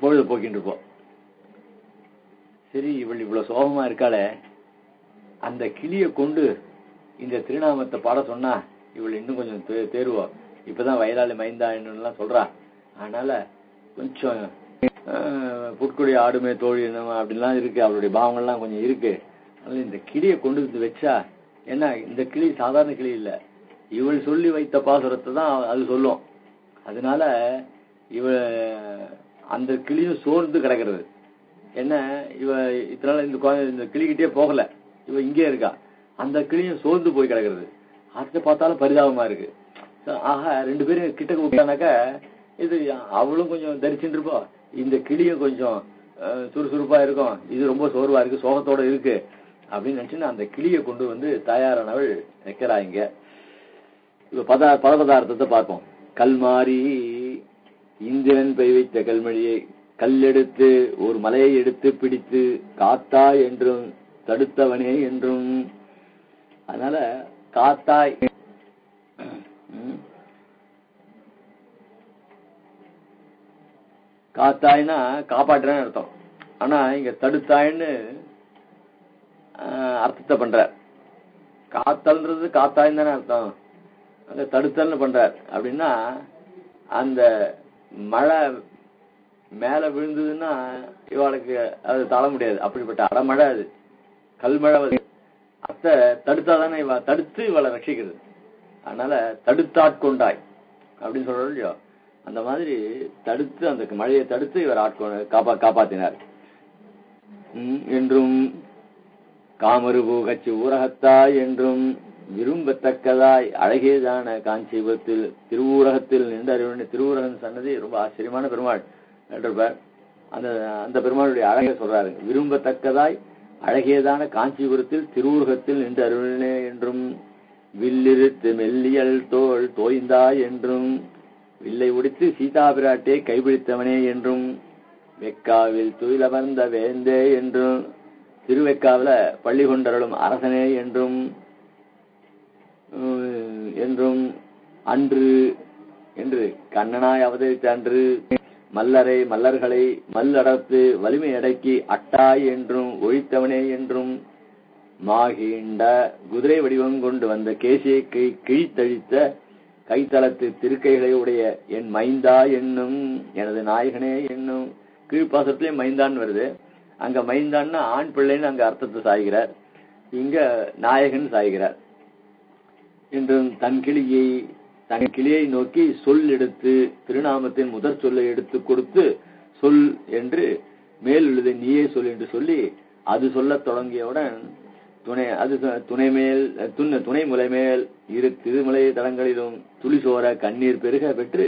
பொழுது போக்கிட்டு இருப்போம். சரி, இவள் இவ்வளவு சோகமா இருக்காளே, அந்த கிளியை கொண்டு இந்த திருநாமத்தை பாட சொன்னா இவள் இன்னும் கொஞ்சம் தேர்வோம். இப்பதான் வயலாளி மைந்தா என்னெல்லாம் சொல்றா. அதனால கொஞ்சம் புட்குடி ஆடுமே தோழி அப்படின்லாம் இருக்கு, அவளுடைய பாவங்கள்லாம் கொஞ்சம் இருக்கு. அதனால இந்த கிளியை கொண்டு வந்து வச்சா, ஏன்னா இந்த கிளி சாதாரண கிளி இல்ல, இவள் சொல்லி வைத்த பாசுரத்தை தான் அது சொல்லும். அதனால இவ அந்த கிளியும் சோர்ந்து கிடக்கிறது. என்ன, இவ இத்தனால இந்த கிளிக்கிட்டே போகல, இவ இங்கே இருக்கா. அந்த கிளியும் சோர்ந்து போய் கிடக்கிறது. அதை பார்த்தாலும் பரிதாபமா இருக்கு. ஆக 2 பேரும் கிட்ட விட்டானாக்க இது அவளும் கொஞ்சம் தரிச்சுட்டு இருப்போம், இந்த கிளியும் கொஞ்சம் சுறுசுறுப்பா இருக்கும், இது ரொம்ப சோர்வா இருக்கு, சோகத்தோட இருக்கு அப்படின்னு நினைச்சுன்னா அந்த கிளியை கொண்டு வந்து தயாரானவள் வைக்கிறாங்க. இப்ப பதபதார்த்தத்தை பார்ப்போம். கல்மாரி இந்திரன் பெய் வைத்த கல்மழியை கல்லெடுத்து ஒரு மலையை எடுத்து பிடித்து காத்தாய் என்றும் தடுத்தவனே என்றும். அதனால காத்தாய் காத்தாய்னா காப்பாற்றுறேன்னு அர்த்தம். ஆனா இங்க தடுத்தாய்ன்னு அர்த்தத்தை பண்றார். காத்தல்ன்றது காத்தாய் தானே அர்த்தம், அங்க தடுத்தல்னு பண்றார். அப்படின்னா அந்த மழை மேல விழுந்ததுன்னா இவாளுக்கு அது தாழ முடியாது, அப்படிப்பட்ட அடமழை அது, கல்மழை. அத்தை தடுத்தாதானே இவ தடுத்து இவளை ரட்சிக்கிறது. அதனால தடுத்தாட்கொண்டாய், அப்படின்னு சொல்றோம் இல்லையோ, அந்த மாதிரி தடுத்து அந்த மழையை தடுத்து இவர் காப்பாத்தினார் என்றும் காமருபு கட்சி ஊரகத்தாய் என்றும் விரும்பத்தக்கதாய் அழகேதான காஞ்சிபுரத்தில் திருவூரகத்தில் நின்று திருவூரகன் சொன்னது ரொம்ப ஆச்சரியமான பெருமாள் என்றார். அந்த அந்த பெருமாளுடைய அழகை சொல்றாரு. விரும்பத்தக்கதாய் அழகேதான காஞ்சிபுரத்தில் திருவூரகத்தில் நின்று அருளினே என்றும் வில்லிருத்து மெல்லியல் தோல் தோய்ந்தாய் என்றும் வில்லை உடித்து சீதா பிராட்டை கைபிடித்தவனே என்றும் வெக்காவில் துயிலமர்ந்த வேந்தே என்றும் திருவெக்காவில பள்ளி கொண்டருளும் அரசனே என்றும் என்றும் அன்று என்று கண்ணனாய் அவதரித்த அன்று மல்லர்களை மல்லடர்த்து வலிமை அடக்கி அட்டாய் என்றும் ஒழித்தவனே என்றும் மாகிண்ட குதிரை வடிவம் கொண்டு வந்த கேசியை கிழித்தழித்த கைத்தளத்து திருக்கைகளை உடைய என் மைந்தா என்னும் எனது நாயகனே என்னும் கீழ்ப்பாசத்திலே மைந்தான் வருது. அங்க மைந்தான்னா ஆண் பிள்ளைன்னு அங்க அர்த்தத்தை சாய்கிறார், இங்க நாயகன் சாய்கிறார். என்றும் தன் கிளியை நோக்கி சொல் எடுத்து திருநாமத்தின் முதற் சொல்லை எடுத்து கொடுத்து சொல் என்று மேல் எழுத நீயே சொல் என்று சொல்லி அது சொல்ல தொடங்கியவுடன் துணை முலை மேல் இரு திருமலை தலங்களிலும் துளி சோர கண்ணீர் பெருக பெற்று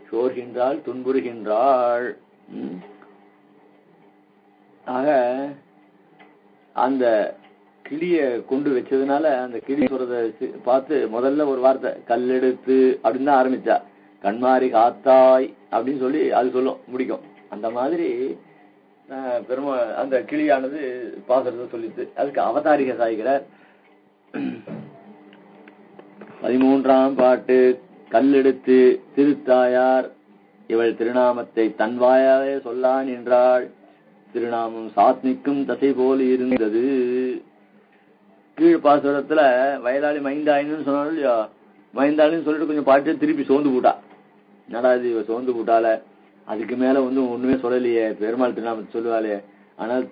சோர்கின்றாள் துன்புறுகின்றாள். ஆக அந்த கிளிய கொண்டு வச்சதுனால அந்த கிளி சொல்றத பார்த்து முதல்ல ஒரு வார்த்தை கல்லெடுத்து அப்படின்னு தான் ஆரம்பிச்சா. கண்மாரி காத்தாய் அப்படின்னு சொல்லி அது சொல்லும் முடிக்கும். அந்த மாதிரி அந்த கிளியானது பாசுரத்தை சொல்லிட்டு அதுக்கு அவதாரிக சாய்கிறார். 13ஆம் பாட்டு. கல்லெடுத்து திருத்தாயார் இவள் திருநாமத்தை தன்வாயாவே சொல்லான் என்றாள். திருநாமம் சாத்மிக்கும் தசை போல் இருந்தது. கீழ் பாசுரத்துல வயலாளி மைந்தாயின்னு சொன்னாலும் இல்லையா, மைந்தாளின்னு சொல்லிட்டு கொஞ்சம் பாட்டு திருப்பி சோர்ந்து போட்டா. நடாது இவ சோர்ந்து போட்டால, அதுக்கு மேல ஒண்ணுமே சொல்லலையே, பெருமாள் திருநாமத்தை சொல்லுவாளே. ஆனால்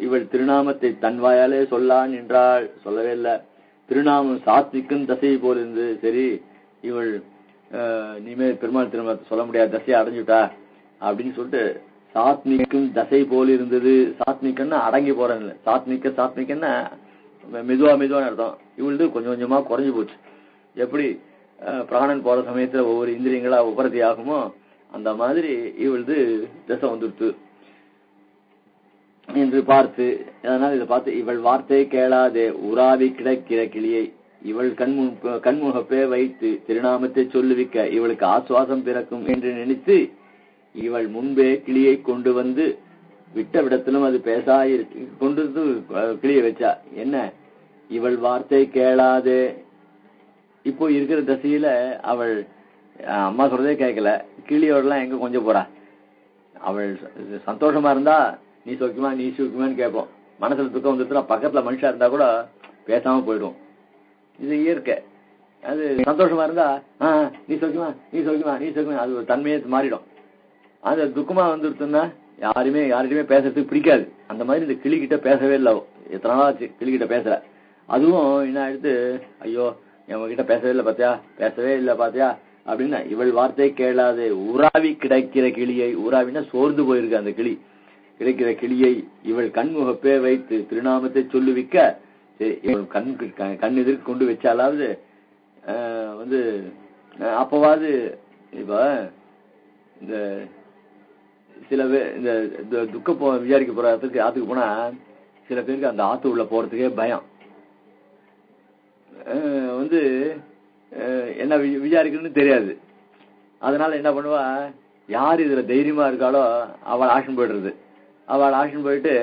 இவள் திருநாமத்தை தன்வாயாலே சொல்லான் என்றாள், சொல்லவே இல்லை. திருநாமம் சாத்விக்கும் தசை போல் இருந்தது. சரி, இவள் இனிமே பெருமாள் திருநாமத்தை சொல்ல முடியாது, தசையை அடைஞ்சுட்டா அப்படின்னு சொல்லிட்டு சாத்மிக்கும் தசை போல் இருந்தது. சாத்மிக்கன்னா அடங்கி போறேன், சாத்மிக்கன்னா மெதுவான அர்த்தம். இவளுது கொஞ்சம் கொஞ்சமா குறைஞ்சு போச்சு. எப்படி பிராணன் போற சமயத்துல ஒவ்வொரு இந்திரியங்களா உபரதி ஆகுமோ அந்த மாதிரி இவளது தசை வந்துடுத்து என்று பார்த்து, அதனால இதை பார்த்து இவள் வார்த்தை கேளாதே உறாவி கிடக்கிற கிளியை இவள் கண்முகப்பே வைத்து திருநாமத்தை சொல்லுவிக்க இவளுக்கு ஆசுவாசம் பிறக்கும் என்று நினைத்து இவள் முன்பே கிளியை கொண்டு வந்து விட்ட விடத்திலும் அது பேசாயிருக்கு கொண்டு கிளியை வச்சா. என்ன இவள் வார்த்தை கேளாதே. இப்போ இருக்கிற தசையில அவள் அம்மா சொல்றதே கேட்கல, கிளியோடலாம் எங்க கொஞ்சம் போறா. அவள் சந்தோஷமா இருந்தா நீ சோக்கியமான்னு கேட்போம். மனசுல துக்கம் வந்துச்சுன்னா பக்கத்துல மனுஷா இருந்தா கூட பேசாம போயிடும். இது இயற்கை. அது சந்தோஷமா இருந்தா நீ சோக்கியமா அது ஒரு தன்மையை மாறிடும். அது துக்கமா வந்துருச்சுன்னா யாருமே பேசுறதுக்கு பிடிக்காது. அந்த மாதிரி இந்த கிளிகிட்ட பேசவே இல்லை. எத்தனை நாளாச்சு கிளிகிட்ட பேசல. அதுவும் என்ன ஆயிடுத்து, ஐயோ என்கிட்ட பேசவே இல்லை பாத்தியா அப்படின்னா இவள் வார்த்தை கேளாதே உறாவி கிடைக்கிற கிளியை, உறாவினா சோர்ந்து போயிருக்கு அந்த கிளி, கிடைக்கிற கிளியை இவள் கண்முகப்பே வைத்து திருநாமத்தை சொல்லுவிக்க இவள் கண் எதிர்க்கு கொண்டு வச்சாலாவது அப்பவாது இப்ப இந்த சில பேர் இந்த துக்க விசாரிக்க போற ஆத்துக்கு போனா சில பேருக்கு அந்த ஆத்து உள்ள போறதுக்கே பயம். என்ன விசாரிக்கணும்னு தெரியாது. அதனால என்ன பண்ணுவா, யார் இதுல தைரியமா இருக்காளோ அவள் ஆக்ஷன் போயிடுறது. அவள் ஆக்ஷன் போயிட்டு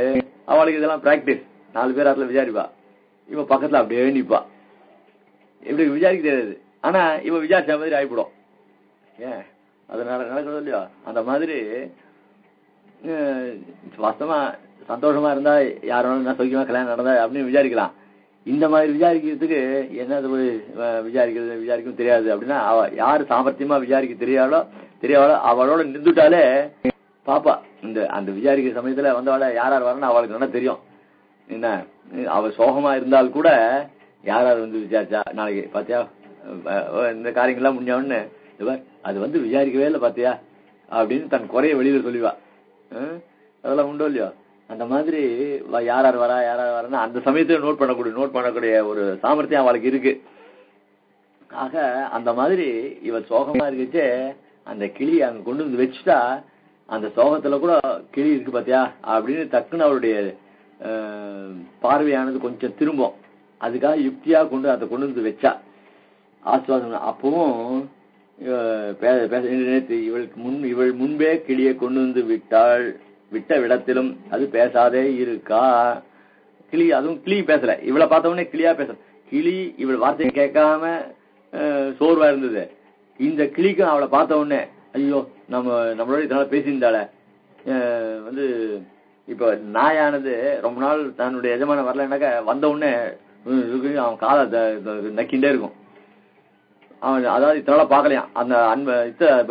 அவளுக்கு இதெல்லாம் பிராக்டிஸ். 4 பேர் அதுல விசாரிப்பா, இவ பக்கத்துல அப்படியே நிப்பா. இப்படி விசாரிக்க தெரியாது, ஆனா இவ விசாரிச்ச மாதிரி ஆயிப்படும். ஏன் அதனால நடக்கிறது இல்லையா? அந்த மாதிரி வாஸ்தவமா சந்தோஷமா இருந்தா யாரும் சௌக்கியமா கல்யாணம் நடந்தா அப்படின்னு விசாரிக்கலாம். இந்த மாதிரி விசாரிக்கிறதுக்கு என்ன விசாரிக்கவும் தெரியாது அப்படின்னா யாரு சாமர்த்தியமா விசாரிக்க தெரியாதோ அவளோட நின்றுட்டாலே பாப்பா. அந்த விசாரிக்கிற சமயத்துல வந்தவாள யார் வரணும் அவளுக்கு நல்லா தெரியும். என்ன அவ சோகமா இருந்தால் கூட யார் விசாரிச்சா நாளைக்கு பாத்தியா இந்த காரியங்கள்லாம் முடிஞ்சவொன்னு அது வந்து விசாரிக்கவே இல்லை பாத்தியா அப்படின்னு தன் குறைய வெளியில சொல்லிவா. அதெல்லாம் உண்டோ இல்லையோ? அந்த மாதிரி யார் யார் வரா யார் யார் வரா அந்த சமயத்துல நோட் பண்ணக்கூடிய ஒரு சாமர்த்தியம் அவளுக்கு இருக்கு. ஆக அந்த மாதிரி இவள் சோகமா இருக்குச்சே அந்த கிளி அங்க கொண்டு வந்து வச்சுட்டா அந்த சோகத்துல கூட கிளி இருக்கு பாத்தியா அப்படின்னு டக்குன்னு அவளுடைய பார்வையானது கொஞ்சம் திரும்பும். அதுக்காக யுக்தியா அதை கொண்டு வந்து வச்சா ஆசுவாசம். அப்பவும் இவள் முன்பே கிளியை கொண்டு வந்து விட்ட விடத்திலும் அது பேசாதே இருக்கா. கிளி அதுவும் கிளி பேசல, இவளை பார்த்த உடனே கிளியா பேசல. கிளி இவள் வார்த்தையை கேட்காம சோர்வா இருந்தது. இந்த கிளிக்கும் அவளை பார்த்த உடனே ஐயோ நம்மளோட இதனால பேசியிருந்தாள வந்து இப்ப நாயானது ரொம்ப நாள் தன்னுடைய எஜமான வரலன்னாக்க வந்த உடனே அவன் காலை நக்கிண்டே இருக்கும். அவன் அதாவது இத்தனால பாக்கலையாம் அந்த அன்பை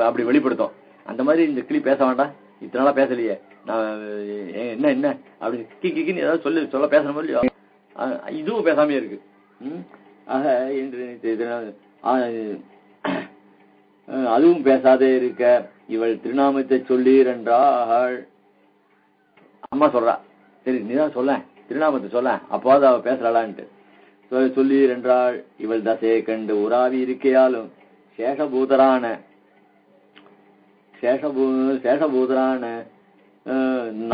அப்படி வெளிப்படுத்தும். அந்த மாதிரி இந்த கிளி பேச வேண்டாம், இத்தனால பேசலையே நான் என்ன அப்படி கிக்கின்னு ஏதாவது சொல்ல பேசணும் இல்லையோ, இதுவும் பேசாமே இருக்கு. ஆக அதுவும் பேசாதே இருக்க இவள் திருநாமத்தை சொல்லீர் என்றாள். அம்மா சொல்றா, சரி நீதான் சொல்ல திருநாமத்தை சொல்ல அப்போது அவ பேசுறாளான்ட்டு சொல்லீர் என்றாள். இவள் தசையை கண்டு உறாவி இருக்கையாலும் சேஷபூதரான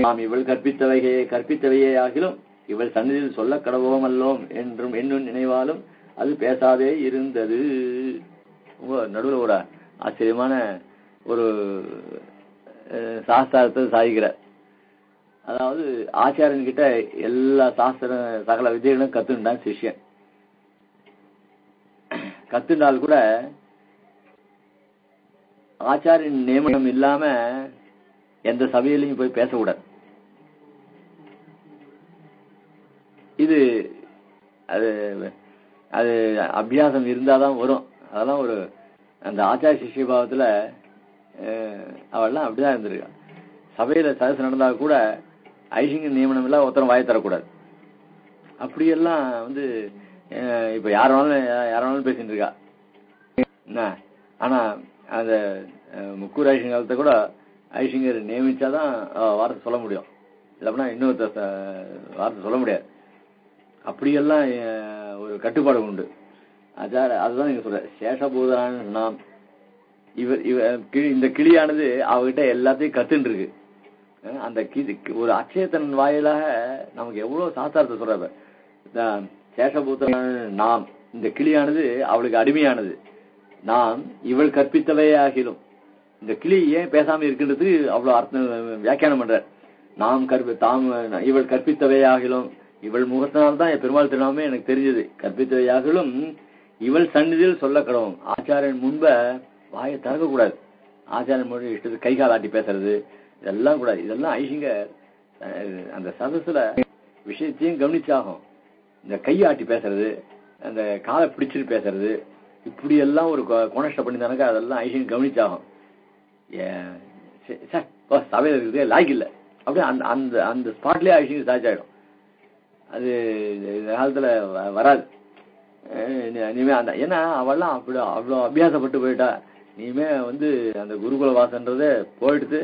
நாம் இவள் கற்பித்தவையே ஆகிலும் இவள் சந்நிதியில் சொல்ல கடவோம் அல்லோம் என்றும் என்னும் நினைவாலும் அது பேசாதே இருந்தது. நடுவில் ஒரு ஆச்சரியமான ஒரு சாஸ்திரத்தை சாய்கிறார். அதாவது ஆச்சாரியன் கிட்ட எல்லா சகல விஜயங்களும் கத்துண்டான் சிஷ்யன். கத்துண்டால் கூட ஆச்சாரின் நியமனம் இல்லாம எந்த சபையிலையும் போய் பேசக்கூடாது. இது அது அது அபியாசம் இருந்தாதான் வரும். அதெல்லாம் ஒரு அந்த ஆச்சார சிஷ்ய பாவத்துல அவள்லாம் அப்படிதான் இருந்திருக்கா. சபையில சதசு நடந்தா கூட ஐசிங்க நியமனம் எல்லாம் ஒருத்தரம் வாயை தரக்கூடாது. அப்படியெல்லாம் வந்து இப்ப யாராலும் பேசிட்டு இருக்கா. ஆனா அந்த முக்கூர் ஐசிங்க காலத்தை கூட ஐசிங்கர் நியமிச்சாதான் வார்த்தை சொல்ல முடியும், இல்லைன்னா இன்னொருத்த வார்த்தை சொல்ல முடியாது. அப்படியெல்லாம் ஒரு கட்டுப்பாடு உண்டு. அதுதான் நீங்க சொல்ற சேஷபூதரான நாம் இந்த கிளியானது அவகிட்ட எல்லாத்தையும் கத்துன்னு இருக்கு. அந்த ஒரு அச்சேதன் வாயிலாக நமக்கு எவ்வளவு சாஸ்திரத்தை சொல்ற. சேஷபூதரான நாம் இந்த கிளியானது அவளுக்கு அடிமையானது. நாம் இவள் கற்பித்தவே ஆகிலும் இந்த கிளி ஏன் பேசாம இருக்கின்றது அவ்வளவு அர்த்தம் வியாக்கியானம் பண்ற. இவள் கற்பித்தவே ஆகிலும் இவள் முகத்தினால்தான் பெருமாள் திருநாமே எனக்கு தெரிஞ்சது. கற்பித்தவையாகிலும் இவள் சந்நிதியில் சொல்ல கடவும். ஆச்சாரியன் முன்ப வாயை திறக்க கூடாது. ஆச்சாரியன் மொழி இஷ்டத்துக்கு கை கால் ஆட்டி பேசுறது இதெல்லாம் கூடாது. இதெல்லாம் ஐசிங்க அந்த சதசுல விஷயத்தையும் கவனிச்சாகும். இந்த கை ஆட்டி பேசுறது, அந்த காலை பிடிச்சிட்டு பேசுறது, இப்படி எல்லாம் ஒரு கொனஷ்ட பண்ணிதானாக்கா அதெல்லாம் ஐசிங்க கவனிச்சாகும். சபையில இருக்கிறதே லாய்க்கு இல்லை அப்படியே அந்த அந்த ஸ்பாட்லயே ஐசிங்க சாய்ச்சாயிடும். அது இந்த காலத்துல வராது. இனிமே அந்த ஏன்னா அவெல்லாம் அப்படி அவ்வளோ அபியாசப்பட்டு போயிட்டா. இனிமே வந்து அந்த குருகுல வாசன்றதே போயிடுது.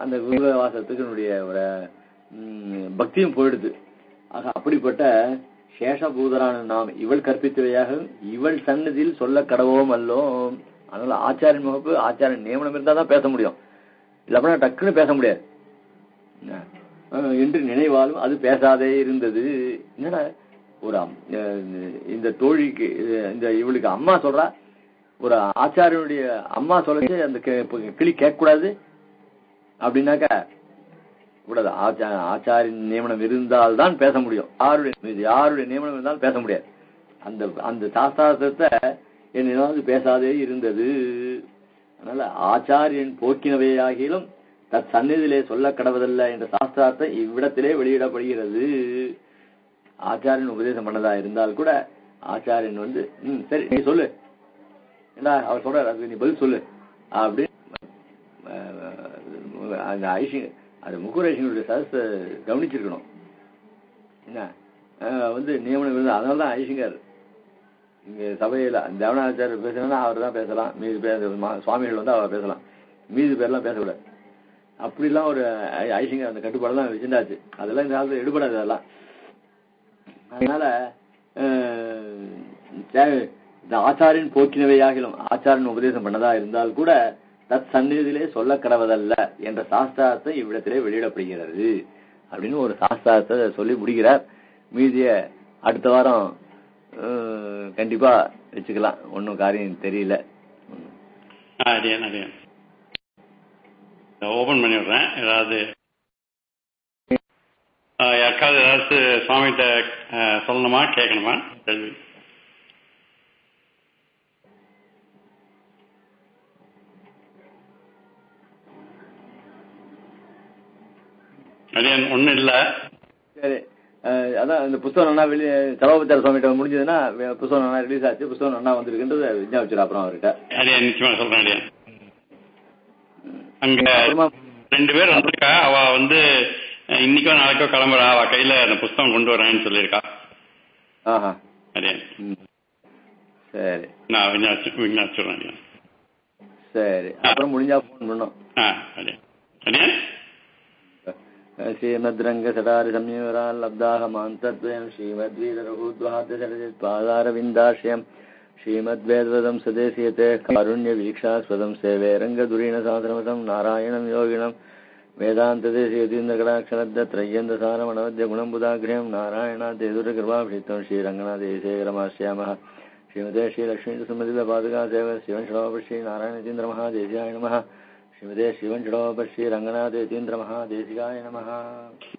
அந்த குருகுல வாசத்துக்கு என்னுடைய ஒரு பக்தியும் போயிடுது. ஆக அப்படிப்பட்ட சேஷபூதரான நாம் இவள் கற்பித்தவையாக இவள் சன்னதியில் சொல்ல கடவோம் அல்லோம். அதனால ஆச்சாரியன் முகப்பு ஆச்சாரியன் நியமனம் இருந்தால் தான் பேச முடியும், இல்லைன்னா டக்குன்னு பேச முடியாது என்று நினைவாலும் அது பேசாதே இருந்தது. என்னடா ஒரு இந்த தோழிக்கு இவளுக்கு அம்மா சொல்றா, ஒரு ஆச்சாரியனுடைய அம்மா சொல்லச்சு அந்த கிளி கேட்கக்கூடாது அப்படின்னாக்கா கூடாது. ஆச்சாரின் நியமனம் இருந்தால்தான் பேச முடியும். யாருடைய நியமனம் இருந்தாலும் பேச முடியாது. அந்த சாஸ்திரத்தை என்னாவது பேசாதே இருந்தது. அதனால ஆச்சாரியன் போக்கினவே ஆகிலும் தத் சந்நிதியிலே சொல்ல கடவதல்ல என்ற சாஸ்திரத்தை இவ்விடத்திலே வெளியிடப்படுகிறது. ஆச்சாரியன் உபதேசம் பண்ணதா இருந்தால் கூட ஆச்சாரியன் வந்து சரி நீ சொல்லு, ஏன்னா அவர் சொல்றாரு அதுக்கு நீ பதில் சொல்லு அப்படின்னு அந்த ஐசிங்க அது முக்குரைசிங்களுடைய சதத்தை கவனிச்சிருக்கணும். என்ன வந்து நியமனம் இருந்தது. அதனாலதான் ஐசிங்கர் இங்கே சபையில் தேவனாச்சாரியர் பேசணும்னா அவர் தான் பேசலாம், மீதி பேர் சுவாமிகள் வந்து அவர் பேசலாம், மீதி பேர்லாம் பேசக்கூடாது. அப்படிலாம் ஒரு ஐசிங்க அந்த கட்டுப்பாடெல்லாம் வச்சுருந்தாச்சு. அதெல்லாம் இந்த காலத்தில் எடுபடாது அதெல்லாம். அதனால இந்த ஆச்சாரின் போக்கினவையாகிலும் ஆச்சாரியன் உபதேசம் பண்ணதா இருந்தால் கூட தத் சந்நிதியிலே சொல்ல கடவதல்ல என்ற சாஸ்திரத்தை இவ்விடத்திலே வெளியிடப்படுகிறது அப்படின்னு ஒரு சாஸ்திரத்தை சொல்லி முடிக்கிறார். மீதிய அடுத்த வாரம் கண்டிப்பா வச்சுக்கலாம். ஒன்னும் காரியம் தெரியல. ஓபன் பண்ணி விடுறேன். ஏதாவது யாருக்காவது ஏதாவது சுவாமிகிட்ட சொல்லணுமா கேட்கணுமா கேள்வி? அடியன் ஒன்றும் இல்லை. சரி, அதான் இந்த புத்தகம் நல்லா வெளியே சரோபச்சார சுவாமிகிட்ட முடிஞ்சதுன்னா புத்தகம் நல்லா ரிலீஸ் ஆச்சு, புத்தகம் நல்லா வந்திருக்குன்றது விஞ்ஞாபிச்சிடும் அப்புறம் அவர்கிட்ட. அடியா நிச்சயமா சொல்றேன். அடியா அங்க 2 பேர் வந்திருக்கா. அவ வந்து இன்னைக்கோ நாளைக்கோ கிளம்புறா. அவ கையில அந்த புத்தகம் கொண்டு வரேன்னு சொல்லியிருக்கா. அடியா சரி, நான் விஞ்ஞாபிச்சுடுறேன். சரி, அப்புறம் முடிஞ்சா போன் பண்ணோம். அடியா அடியா ஸ்ரீமத்ரங்க சடாரி சம்யவரால் லப்தாஹமாந்தத்வயம் ஸ்ரீமத்வீதரகுத்வாஹ்யசரஜித்பாதாரவிந்தாஷ்யம் ஸ்ரீமத்வேத்வதம் சதேசியதே காருண்ய வீக்ஷாஸ்வதம் சேவே ரங்கதுரீண சாஸ்திரமதம் நாராயணம் யோகினம் வேதாந்ததேசியதீந்திரகடாட்சலப்தத்ரய்யந்தசாரமணவத்ய குணம்புதாக்ரியம் நாராயணாதேதுரகிருபாபிஷித்தம் ஸ்ரீரங்கநாதேசேகரமாஸ்யாமः ஸ்ரீமதே ஸ்ரீலக்ஷ்மீசுமதிபாதுகா சேவ சிவன்ஷடோபஸ்ரீ நாராயணதீந்திரமஹாதேசியாய நமः ஸ்ரீமதே சிவன்ஷடோபஸ்ரீ ரங்கநாதேதீந்திரமஹாதேசிகாய நமः.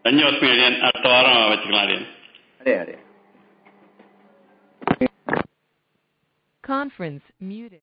தன்யோஸ்மி அடியன். அடுத்த வாரம் வச்சுக்கலாம் அடியன். அடே Conference muted.